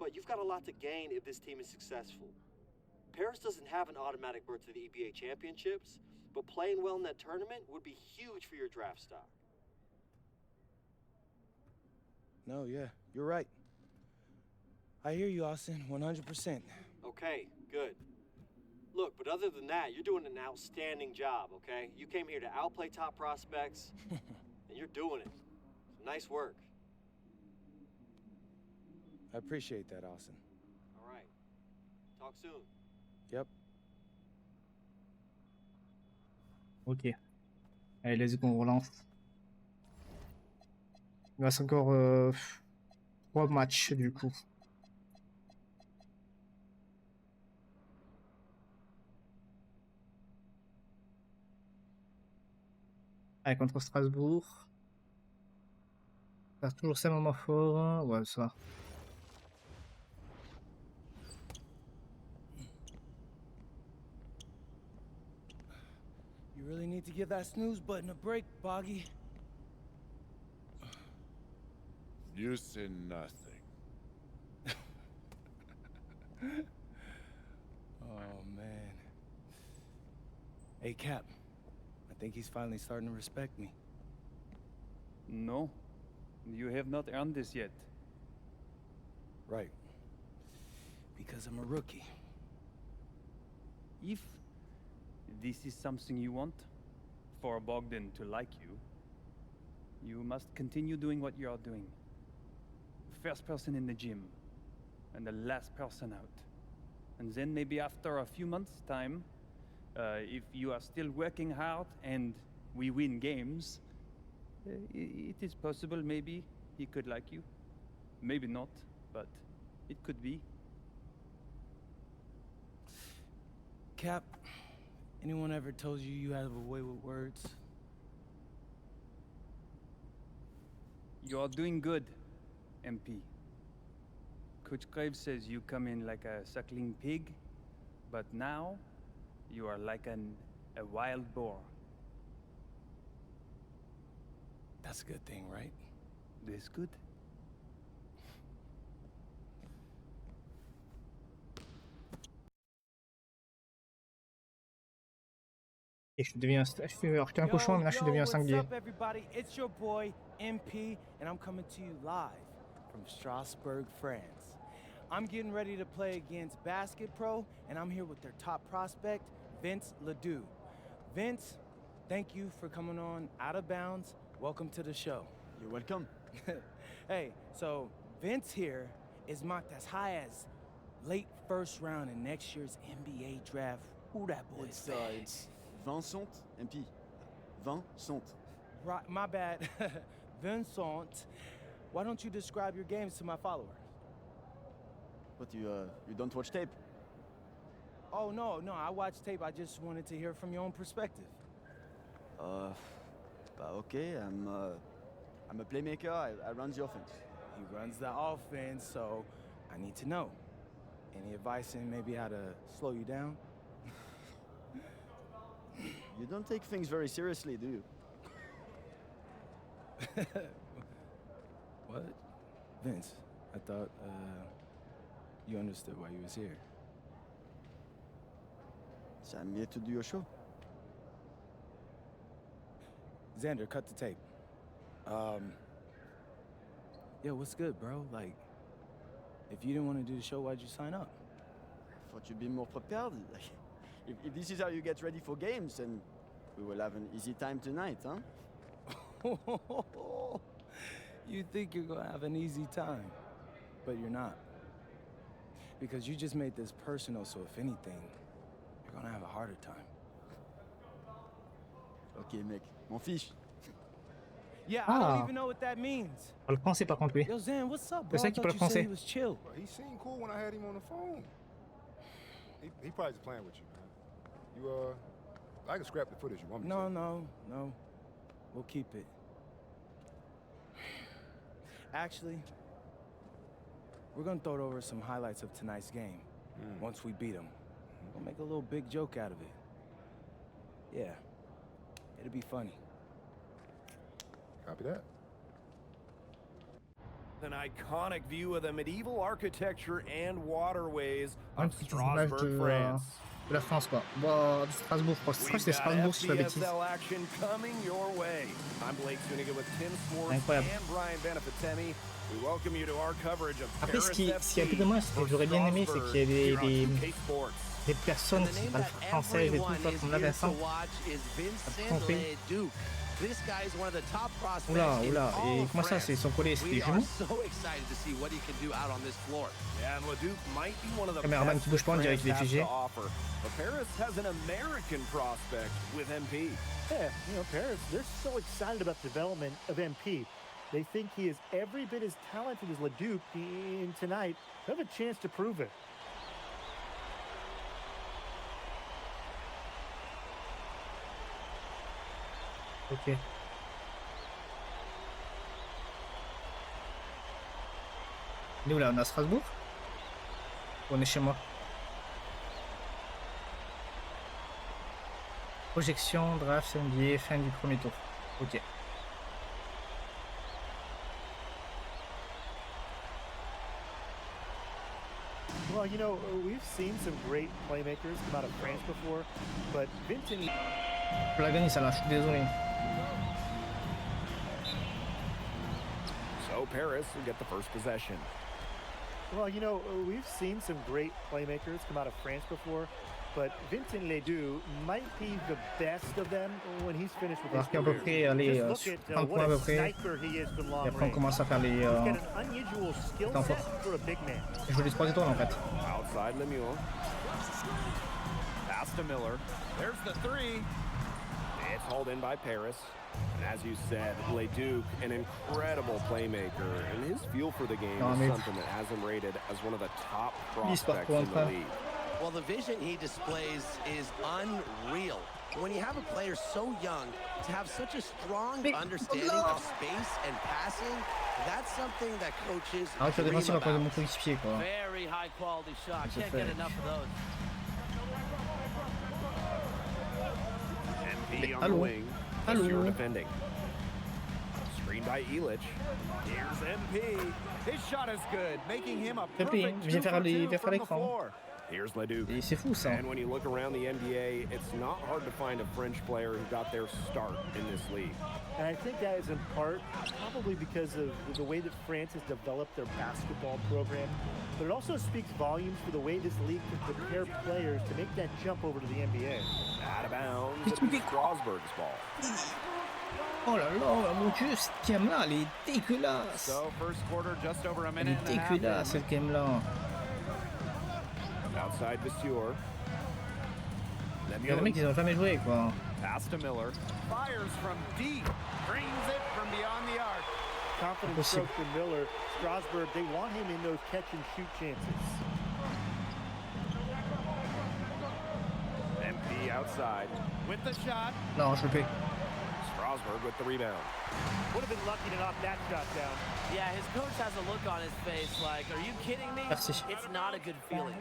But you've got a lot to gain if this team is successful. Paris doesn't have an automatic berth to the EPA championships, but playing well in that tournament would be huge for your draft stock. No, yeah, you're right. I hear you, Austin, 100%. Okay, good. Look, but other than that, you're doing an outstanding job, okay? You came here to outplay top prospects, and you're doing it. So nice work. I appreciate that, Austin. All right. Talk soon. Yep. Ok. Allez, let's go, on relance. Il reste encore 3 matchs du coup. Allez, contre Strasbourg. Ça reste toujours 5 moments forts. Ouais, ça va. You really need to give that snooze button a break, Boggy. You say nothing. Oh, man. Hey, Cap. I think he's finally starting to respect me. No, You have not earned this yet. Right. Because I'm a rookie. If this is something you want, for Bogdan to like you, you must continue doing what you are doing. First person in the gym, and the last person out. And then maybe after a few months' time, if you are still working hard and we win games, it is possible maybe he could like you. Maybe not, but it could be. Cap, anyone ever told you you have a way with words? You are doing good, MP. Coach Graves says you come in like a suckling pig, but now you are like a wild boar. That's a good thing, right? This good? Et je fais alors qu'un cochon, mais là je suis devenu un sanglier. What's up, everybody? It's your boy MP, and I'm coming to you live from Strasbourg, France. I'm getting ready to play against Basket Pro, and I'm here with their top prospect, Vince Ledoux. Vince, thank you for coming on Out of Bounds. Welcome to the show. You're welcome. Hey, so Vince here is mocked as high as late first round in next year's NBA draft. Who that boy is? It's Vincent, MP. Vincent. Right, my bad. Vincent. Why don't you describe your games to my followers? But you don't watch tape? Oh, no, I watch tape. I just wanted to hear from your own perspective. Okay, I'm a playmaker. I run the offense. He runs the offense, so I need to know. Any advice in maybe how to slow you down? You don't take things very seriously, do you? What? Vince, I thought, you understood why you was here. So I'm here to do your show. Xander, cut the tape. Yo, what's good, bro? Like, if you didn't want to do the show, why'd you sign up? I thought you'd be more prepared. If this is how you get ready for games, then we will have an easy time tonight, huh? You think you're gonna have an easy time, but you're not. Because you just made this personal, so if anything, you're gonna have a harder time. Ok, mec, m'en fiche. Yeah, I don't even know what that means. Le français par contre, lui. Yo, Zan, what's up, bro? C'est ça qui parle français. He was chill. Bro, he seemed cool when I had him on the phone. He probably just playing with you, man. I can scrap the footage you want me to. No. We'll keep it. Actually, we're gonna throw over some highlights of tonight's game. Once we beat them. We'll make a little big joke out of it. Yeah, it'll be funny. Copy that. An iconic view of the medieval architecture and waterways Un of petit image Strasbourg, France. de la France, quoi. Bon, de Strasbourg, je crois que c'était Strasbourg si je fais pas bêtise. FPSL action coming your way. I'm Blake Suniga with Tim Swartz Incroyable. and Brian Benefitemi. We welcome you to our coverage of Après, ce qui FC est un peu dommage, c'est que j'aurais bien aimé, c'est qu'il y ait des personnes qui parlent français et tout, comme là, Vincent. Compris. This guy is one of the top prospects. Oula, et comment ça, c'est son collègue, c'est des We are jumeaux? so excited to see what he can do out on this floor. Yeah, and Ledoux might be one of the Caméraman qui bouge pas, on dirait qu'il est figé. But Paris has an American prospect with MP. Yeah, Paris, they're so excited about the development of MP. They think he is every bit as talented as Ledoux, and tonight, they have a chance to prove it. Ok. Nous là, on est à Strasbourg? Ou on est chez moi? Projection, draft, NBA, fin du premier tour. Ok. Well, we've seen some great playmakers come out of France before, but Vincent... Je la gagne, ça là, je suis désolé. Paris will get the first possession. Well, you know, we've seen some great playmakers come out of France before, but Vincent Ledoux might be the best of them when he's finished with his à peu près, allez, Just look at what a sniper he is from long Et après on range. commence à faire les He's got an unusual skill temps set forts. for a big man. Je joue les 3 étoiles en fait. Outside Lemieux. Pass to Miller. There's the three. It's hauled in by Paris. And as you said, Leduc, an incredible playmaker, and his feel for the game is something that has him rated as one of the top prospects in the league. Well, the vision he displays is unreal. When you have a player so young, to have such a strong understanding of space and passing, that's something that coaches dream about. Very high quality shot. Can't get enough of those. MP on the wing. You're defending. Screen by Illich. Here's MP. His shot is good, making him a MP, perfect viens faire 2 faire l'écran. Here's Leduc. Et c'est fou ça. And when you look around the NBA, it's not hard to find a French player who got their start in this league. And I think that is in part probably because of the way that France has developed their basketball program. But it also speaks volumes for the way this league can prepare players to make that jump over to the NBA. Out of bounds, it'll be Strasbourg's ball. Oh là là, mon dieu, cette game là, elle est dégueulasse. So first quarter, just over a Elle minute est and a half. dégueulasse cette game là. Outside Vasseur. Les mecs ils ont jamais joué quoi. Pass to Miller. Fires from deep. Drains it from beyond the arc. Confident stroke for Miller. Strasbourg, they want him in those catch and shoot chances. MP outside with the shot. Non, je le fais. Strasbourg with the rebound. Would have been lucky to knock that shot down. Yeah, his coach has a look on his face like, are you kidding me? Merci. It's not a good feeling.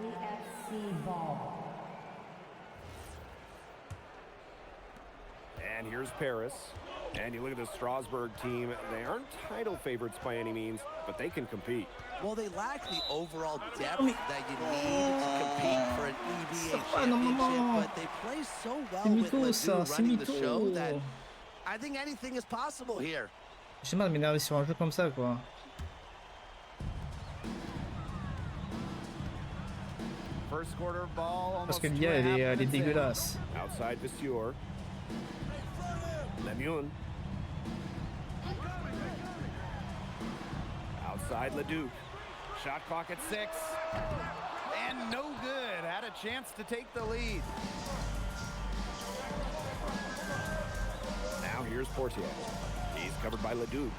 And here's Paris. And you look at the Strasbourg team, they aren't title favorites by any means, but they can compete. Well, they lack the overall depth that you need to compete for an EBA championship, but they play so well with Ledoux running the show that I think anything is possible here. J'ai mal de m'énerver sur un jeu comme ça quoi. First quarter ball. Parce que l'IA elle est dégueulasse. Outside Vasseur. Lemieux. Outside Leduc. Shot clock at 6. And no good. Had a chance to take the lead. Now here's Portier. He's covered by Leduc.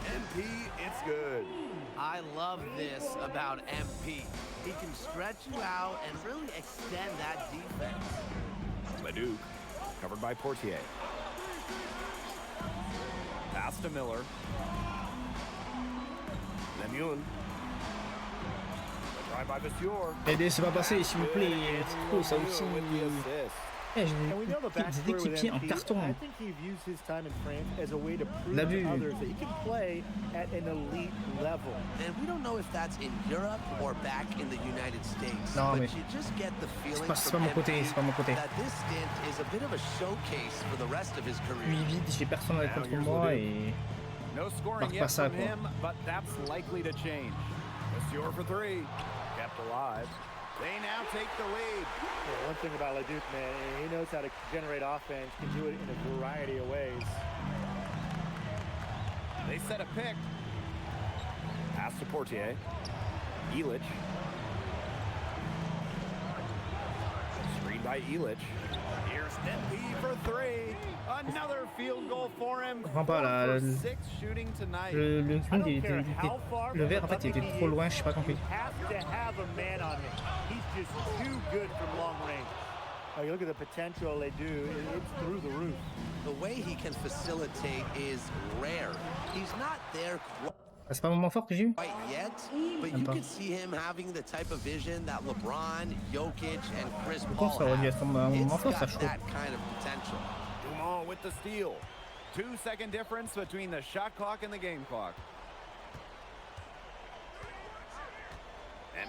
MP, it's good. I love this about MP. He can stretch you out and really extend that defense. Leduc, covered by Portier. Pass to Miller. Lemieux. Drive by Vasseur. Aidez, c'est pas passé s'il vous plaît. C'est trop ça aussi. Eh, j'ai des équipiers en carton. I think he views his time in France as a way to prove to others that he can play at an elite level. And we don't know if that's in Europe or back in the United States. Non, but mais you just get the feeling c'est pas mon côté, c'est pas mon côté. that this stint is a bit of a showcase for the rest of his career. Lui vide, j'ai personne avec contre moi et No scoring marque yet pas ça from quoi. him, but that's likely to change. Vasseur for 3. Kept alive. They now take the lead. Yeah, one thing about Leduc, man, he knows how to generate offense, can do it in a variety of ways. They set a pick. Pass to Portier. Illich. Screened by Illich. Here's MP for 3. Another field goal for him. Comprends pas là. 6 shooting tonight. Le truc le verre en fait il était trop loin, je sais pas compris. You have to have a man on him. He's just too good from long range. You look at the potential they do, it's through the roof. The way he can facilitate is rare. He's not there C'est pas un moment fort que j'ai eu. quite yet, but you can see him having the type of vision that LeBron, Jokic, and Chris Paul Ça aurait dû have. être un moment It's fort ça got je trouve. that kind of potential. Dumont with the steal. 2-second difference between the shot clock and the game clock.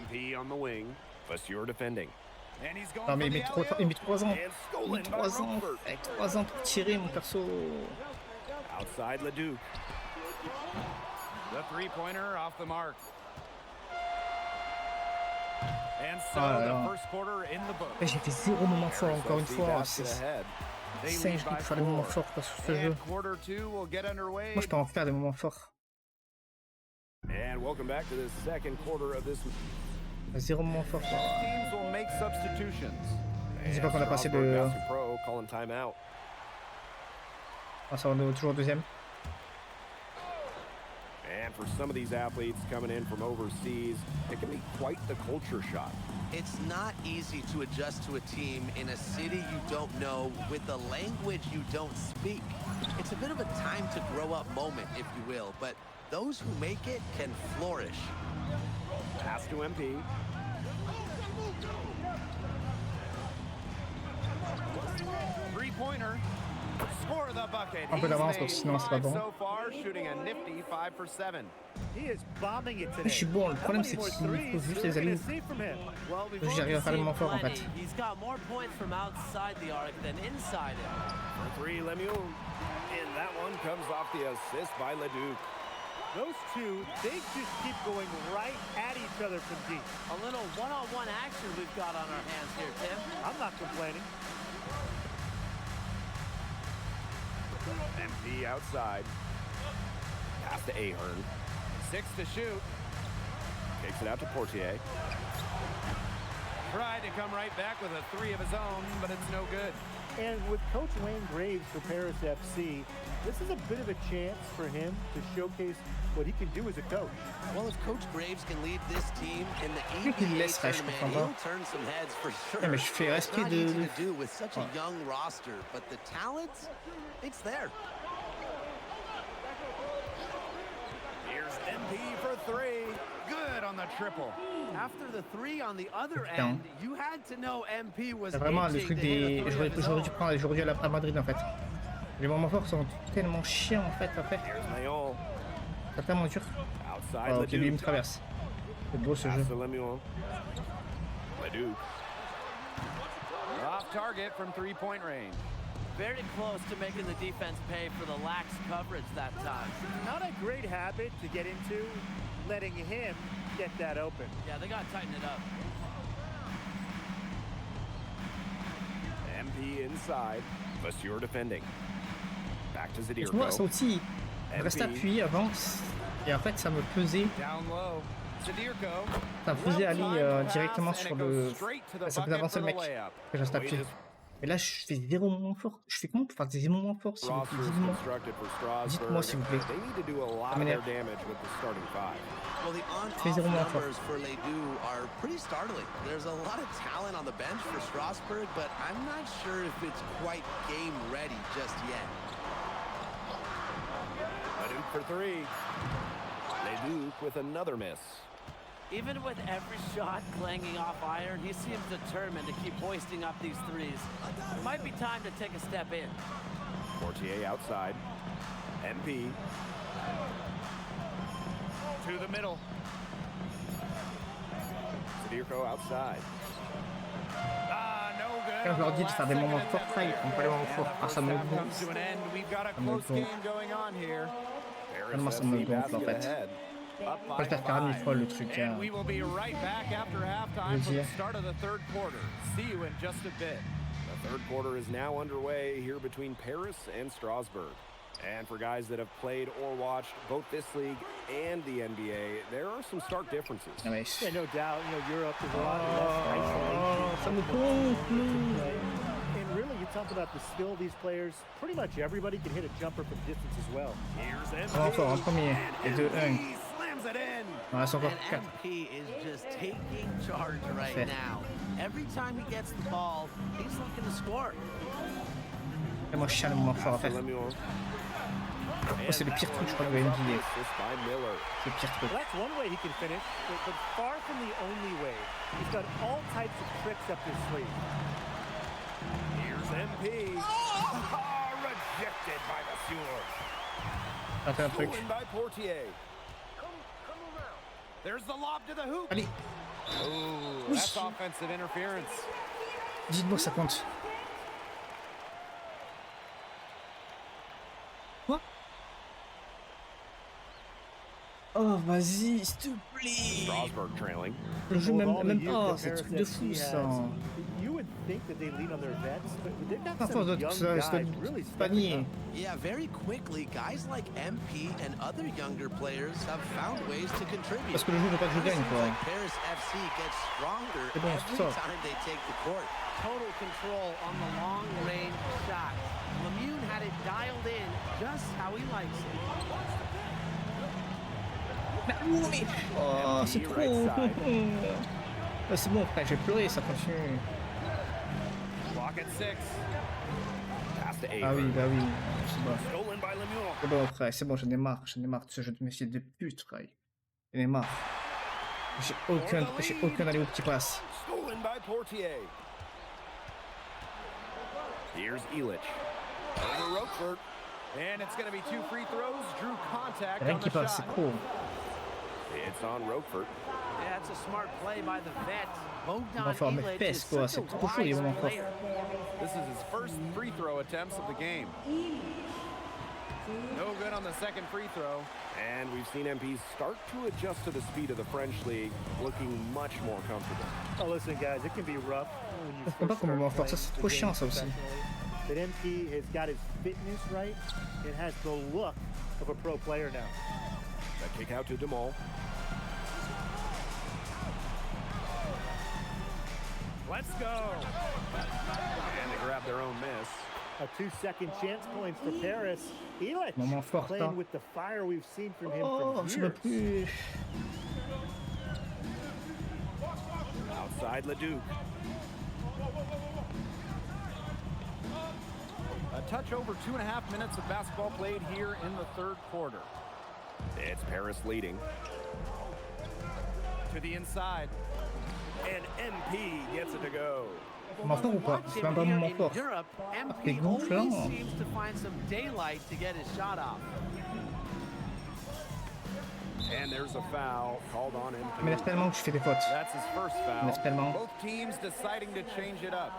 MP on the wing. Vasseur defending. And he's going Non mais for il the met 3 ans. Il met 3 ans. And stolen by Rumford. Avec 3 ans pour tirer mon perso. Outside Leduc. The three-pointer off the mark. And so the first quarter in the book. J'ai fait 0 moment fort encore une fois. C'est singe qu'il faut faire des moments forts sur ce jeu. Moi je peux en faire des moments forts. And welcome back to the second quarter of this. 0 moment fort. Teams will make substitutions. Je dis pas qu'on a passé de. Ah, ça va toujours au deuxième. And for some of these athletes coming in from overseas, it can be quite the culture shock. It's not easy to adjust to a team in a city you don't know with a language you don't speak. It's a bit of a time to grow up moment, if you will, but those who make it can flourish. Pass to MP. Three-pointer. Score the bucket. Un peu d'avance parce que sinon c'est pas bon. So far, shooting a nifty 5 for 7. He is bombing it today. Je suis bon, le problème c'est qu'il faut juste les aligner. J'arrive à faire le moment fort en fait. He's got more points from outside the arc than inside it. For three, Lemieux. And that one comes off the assist by Leduc. Those two, they just keep going right at each other from deep. A little one-on-one action we've got on our hands here, Tim. I'm not complaining. MP outside. Pass to Ahern. 6 to shoot. Takes it out to Portier. Tried to come right back with a 3 of his own, but it's no good. And with Coach Wayne Graves for Paris FC, this is a bit of a chance for him to showcase what he can do as a coach. Well, if Coach Graves can lead this team in the EBA tournament, he'll turn some heads for sure. Yeah, mais je fais it's not easy to do with such a young roster, but the talent, it's there. Here's MP for 3. Good on the triple. After the 3 on the other end, you had to know MP was C'est vraiment le truc des. J'aurais dû aller à Madrid en fait. Les moments forts sont tellement chiants en fait après. C'est tellement dur. Oh, ok, lui il me traverse. C'est beau ce jeu. Off target from 3-point range. Very close to making the defense pay for the lax coverage that time. Not a great habit to get into, letting him get that open. Yeah, they got to tighten it up. MP inside. Monsieur defending. Back to Zadirko. Moi, ça aussi, reste appuyé avant. Et en fait, ça me pesait. Ça me faisait aller directement sur le. Ça faisait avancer le mec. Que je reste appuyé. Et là, je fais 0 moment fort. Je fais comment pour faire des moments forts s'il vous plaît? Dites-moi s'il vous plaît. Ça m'énerve. Well, the on-off numbers for Ledoux are pretty startling. There's a lot of talent on the bench for Strasbourg, but I'm not sure if it's quite game ready just yet. Leduc for 3. Leduc with another miss. Even with every shot clanging off iron, he seems determined to keep hoisting up these threes. It might be time to take a step in. Portier outside. MP. To the middle. Zadirko outside. No good. Quand je leur dis de faire des moments forts, ils font pas les moments forts. Ah, ça me gonfle. Ça me gonfle. Tellement ça me gonfle en fait. Pas le faire faire à 1000 fois le truc. And we will be right back after halftime for the start of the third quarter. See you in just a bit. The third quarter is now underway here between Paris and Strasbourg. And for guys that have played or watched both this league and the NBA, there are some stark differences. Yeah, no doubt. You know, Europe is a lot less isolation. And really, you talk about the skill of these players. Pretty much everybody can hit a jumper from distance as well. Here's Encore un premier et 2-1. Slams it in. Il en reste encore 4. MP is just taking charge right now. Every time he gets the ball, he's looking to score. Et moi je cherche le moment fort à faire. Oh, c'est le pire truc, je crois, de la NBA. C'est le pire truc. Well, that's one way he can finish, but far from the only way. He's got all types of tricks up his sleeve. Here's MP. Rejected by Monsieur. Ah, un truc. By Portier. There's the lob to the hoop. Allez. Oh, that's offensive interference. Dites-moi ça compte. Quoi? vas-y, s'il te plaît. Strasbourg trailing. Le jeu With all the même youth pas, that c'est un truc Paris de FC fou ça. has, You would think that they lean on their vets, but they've got Parfois, some d'autres young ça guys doit really pas stepping nier. up. Yeah, very quickly, guys like MP and other younger players have found ways to contribute. Parce que le jeu veut pas que je gagne, quoi. Like Paris FC gets stronger C'est bon, every ça. time they take the court. Total control on the long-range shot. Lemieux had it dialed in just how he likes it. Oh, c'est trop. C'est bon, frère, j'ai pleuré, ça continue. Clock at 6. Pass to Ah oui, Avery. bah oui, c'est bon. Stolen by Lemieux. C'est bon, frère, c'est bon, j'en ai marre de ce jeu de méfier de pute, frère. J'en ai marre. J'ai aucun alley-oop qui passe. Stolen by Portier. Here's Illich. Over Roquefort. And it's going to be 2 free throws. Drew contact Rien on qui the passe, c'est shot. trop. It's on Roquefort. Yeah, it's a smart play by the vet. On va faire mes Bogdan fesses, Illich quoi, is c'est such a trop chaud, il est wise vraiment fort. player. This is his first free throw attempts of the game. No good on the second free throw. And we've seen MPs start to adjust to the speed of the French league, looking much more comfortable. Oh, listen, guys, it can be rough when you Je comprends pas first comment on va start faire ça, c'est playing trop the chiant game ça aussi. professionally. But MP has got his fitness right and has the look of a pro player now. That kick out to DeMol. Let's go. And they grab their own miss. A 2-second chance points for Paris. Illich Moment fort, playing hein. with the fire we've seen from him Oh, for je years. peux plus. Outside Leduc. A touch over 2.5 minutes of basketball played here in the third quarter. It's Paris leading. To the inside. And MP gets it to go. Moment fort ou pas? Watch C'est him même pas here moment in fort. Europe, t'es MP gonflant. always seems to find some daylight to get his shot off. And there's a foul called on MP. Il m'énerve tellement que je fais des fautes. That's his first foul. m'énerve tellement. Both teams deciding to change it up.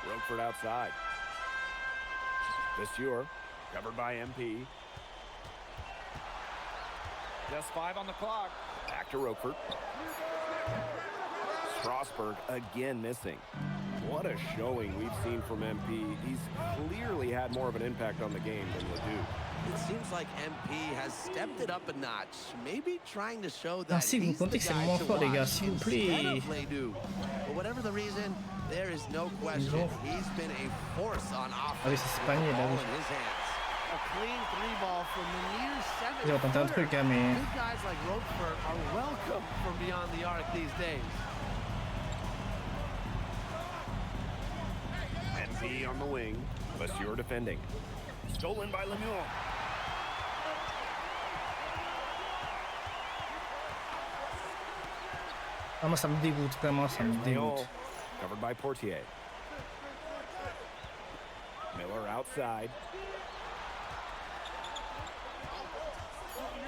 Roquefort outside. Visionnage, covered by MP. Just 5 on the clock. Back to Roquefort. Strasbourg again missing. What a showing we've seen from MP. He's clearly had more of an impact on the game than Ledoux. It seems like MP has stepped it up a notch, maybe trying to show that Merci, vous he's the comptez que c'est le guy moment to fort, les gars, watch s'il vous instead plaît. of Ledoux. But whatever the reason, there is no question he's been a force on Ah oui, offense c'est with panier the là. ball Oui. in his hands. A clean 3-ball from the near 7th J'ai tenté un truc, hein, mais. Good guys like Roquefort are welcome from beyond the arc these days. MP on the wing. Visionnage defending. Stolen by Lemieux. Ah, moi ça me dégoûte, vraiment, ça me dégoûte. Covered by Portier. Miller outside.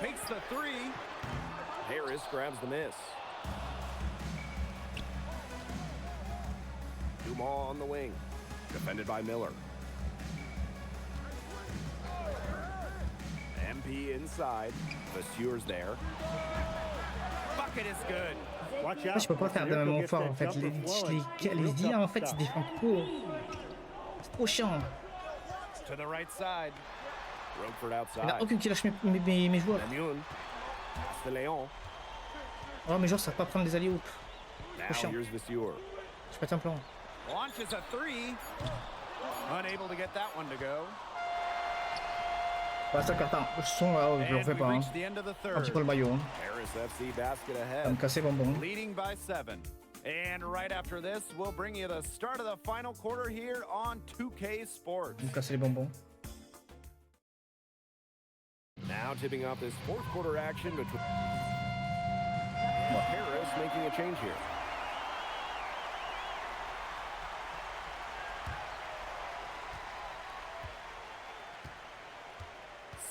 Takes the 3. Harris grabs the miss. Dumas on the wing. Defended by Miller. MP inside. Visionnage there. Bucket is good. Watch Moi, out. je peux pas faire de même fort en fait. Les IA en fait ils défendent trop. C'est trop chiant. To the right side. Roquefort Il n'y en a outside. aucun qui lâche mes joueurs. Lemieux. Passe to Léon. Oh, mes joueurs savent pas prendre des alley-oops. Now Trop chiant. here's Visionnage. Je pète un plan. Launches a 3. Unable to get that one to go. Bah, ça carton. Le son là, je le And refais we pas. Hein. reach the end of the Un petit third. peu le maillot. Hein. Paris FC basket Ça me ahead. casse les bonbons. Leading by 7. And right after this, we'll bring you the start of the final quarter here on 2K Sports. Ça me casse les bonbons. Now tipping off this fourth quarter action between Paris making a change here.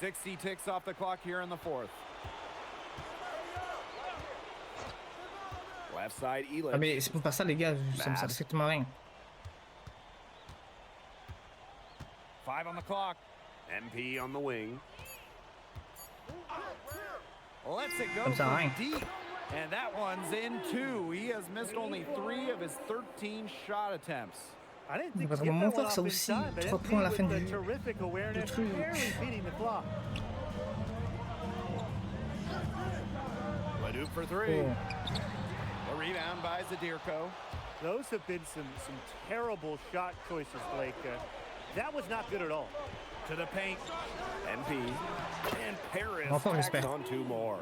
.60 ticks off the clock here in the fourth. Left side, Ah, mais c'est pas ça les gars, ça me sert strictement à rien. 5 on the clock. MP on the wing. Lets it go Comme ça, rien. from deep. And that one's in 2. He has missed only 3 of his 13 shot attempts. I didn't On think va to get vraiment that one voir ça off in aussi. time, but 3 MP points à la with fin the du terrific awareness, truc. barely beating the clock. Leduc for 3. Oh. The rebound by Zadirko. Those have been some terrible shot choices, Blake. That was not good at all. To the paint. MP. And Paris Enfin, tacks j'espère. on 2 more.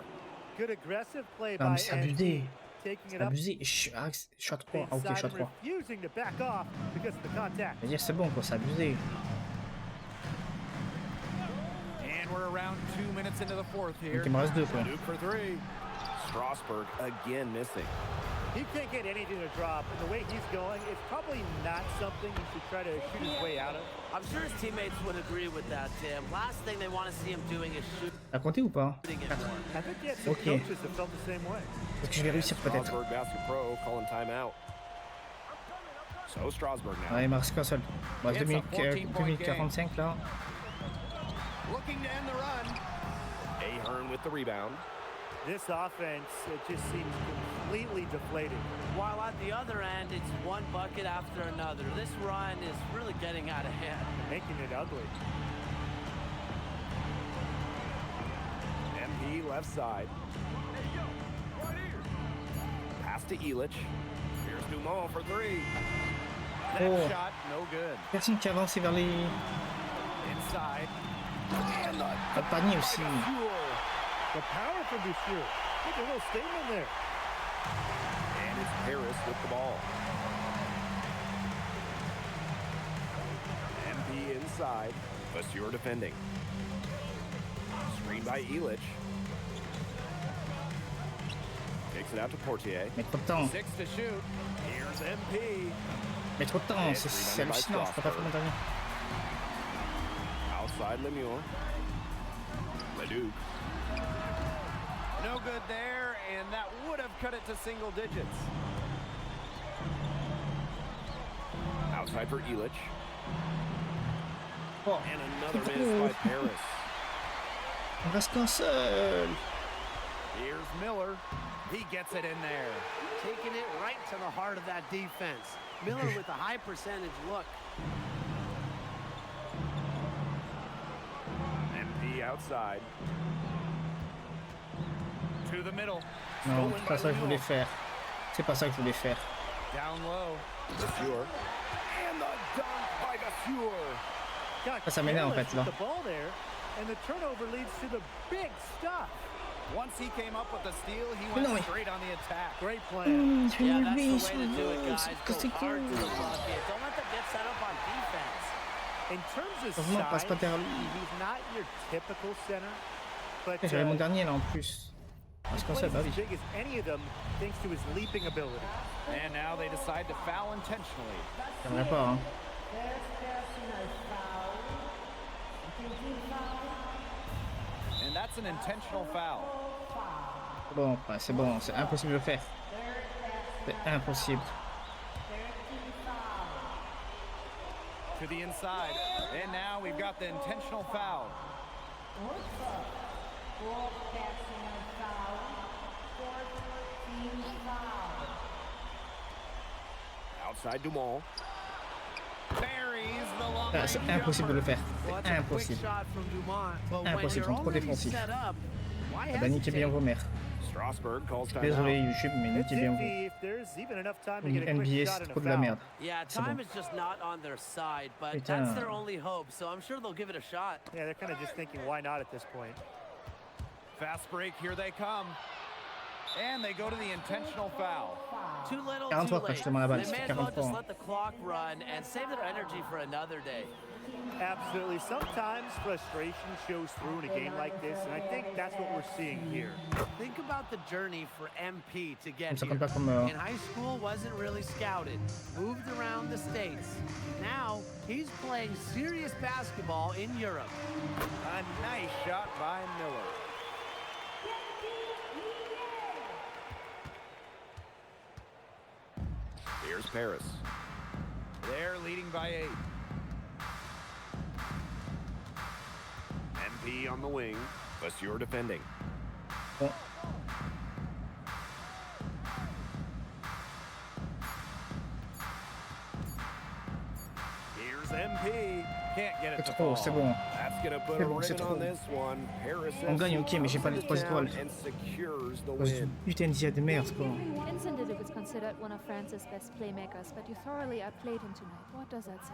Good aggressive play Non, by mais c'est abusé. MP, taking C'est it up abusé. Shot 3. Ah, ok, inside shot and 3. refusing to back off because of the contact. Je veux dire, c'est bon, quoi, c'est abusé. And we're around 2 minutes into the 4th here. Donc, il me reste 2, quoi. Leduc for 3. Strasburg again missing. He can't get anything to drop, and the way he's going, it's probably not something he should try to shoot his way out of. I'm sure his teammates would agree with that, Tim. Last thing they want to see him doing is T'as compté ou pas? shooting it more. I think yeah, some Ok. coaches have felt the same way. Est-ce que je vais réussir peut-être? Strasburg Basket Pro calling timeout. So Strasburg now. Ouais, il me reste qu'un seul. Il me reste 2 minutes 45 là. Looking to end the run. Ahern with the rebound. This offense, it just seems completely deflated. While at the other end, it's one bucket after another. This run is really getting out of hand. Making it ugly. MP left side. Pass to Illich. Here's Dumont for 3. That Oh. shot, no good. Personne qui avance vers les... Inside. And the Pas de panier aussi. The power from Boucher. Make a little statement there. And it's Harris with the ball. MP inside. Vasseur defending. Screen by Illich. Takes it out to Portier. Mais trop de temps. 6 to shoot. Here's MP. Mais trop de temps. C'est hallucinant. Je peux pas faire mon dernier. Outside Lemieux. Leduc. No good there, and that would have cut it to single digits. Outside for Illich. Oh. And another miss by Paris. Il reste qu'un seul. Here's Miller. He gets it in there. Taking it right to the heart of that defense. Miller with a high percentage look. MP outside. To the middle. Non, c'est pas ça que je voulais faire. C'est pas ça que je voulais faire. Down low. Vasseur. And the dunk by Vasseur. God, Ça m'énerve en fait là. the ball there, and the turnover leads to the big stuff. Once he came up with the steal, he Mais went non, mais- straight on the attack. Great plan. Je vais Yeah, me that's lever the sur way to do it, le... guys. Que Go c'est hard to the cool. bucket. Don't let them get set up on defense. In terms of Heureusement, passe size, pas derrière lui. he's not your typical center, but J'avais mon dernier là en plus. Parce qu'on plays sait, bah as oui. big as any of them thanks to his leaping ability. And now they decide to foul intentionally. J'aimerais pas, hein. And that's an intentional foul. Bon, ouais, c'est bon, c'est impossible de le faire. C'est impossible. To the inside. And now we've got the intentional foul. Outside Dumont. Buries the long Ah, c'est impossible de le faire. Well, C'est that's a quick impossible. shot from Dumont. But when Impossible, you're trop already défensif. set up, why Ah bah niquez bien hesitate? vos mères. Strasburg calls timeout. Désolé YouTube, mais It's niquez bien iffy vous. if there's even enough time to get a quick NBA shot c'est and a trop de la foul. merde. Yeah, C'est time bon. is just not on their side, but Putain. that's their only hope, so I'm sure they'll give it a shot. Yeah, they're kind of just thinking, why not at this point? Fast break, here they come. And they go to the intentional foul. Too little, 43 too late. justement, la balle, They c'est may as well 43. just let the clock run and save their energy for another day. Absolutely. Sometimes frustration shows through in a game like this, and I think that's what we're seeing here. Think about the journey for MP to get Ça here. compte pas comme... In high school, wasn't really scouted. Moved around the States. Now, he's playing serious basketball in Europe. A nice shot by Miller. Here's Paris. They're leading by 8. MP on the wing, plus you're defending. Bon. Here's MP. Can't get it C'est to trop, fall. c'est bon. That's gonna put C'est a bon, c'est ribbon trop. on this one. Paris On gagne, ok, mais j'ai pas les comes 3 into town étoiles. and secures the Cause du win. putain d'IA de merde, quoi. Vincent Diddy was considered one of France's best playmakers, but you thoroughly outplayed him tonight. What does that say?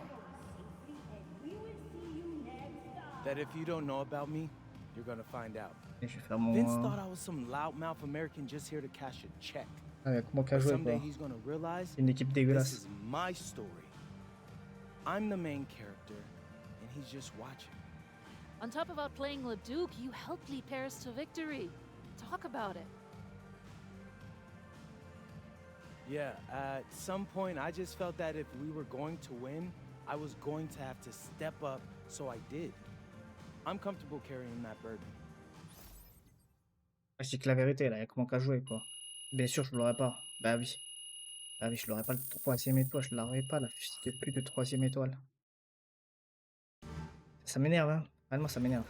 That if you don't know about me, you're gonna find out. Et je vais faire mon... Vince thought I was some loudmouth American just here to cash a check. Avec moi qu'à But jouer, someday quoi. he's gonna realize Une équipe this dégueulasse. is my story. I'm the main character, and he's just watching. On top of outplaying Leduc, you helped lead Paris to victory. Talk about it. Yeah, at some point I just felt that if we were going to win, I was going to have to step up, so I did. I'm comfortable carrying that burden. Je dis que la vérité, là, il y a que moi qu'à jouer, quoi. Bien sûr, je l'aurais pas. Bah oui. Bah oui, je l'aurais pas le 3e étoile, je l'aurais pas, la fiche de plus de 3e étoile. Ça m'énerve, hein. Vraiment, ça m'énerve.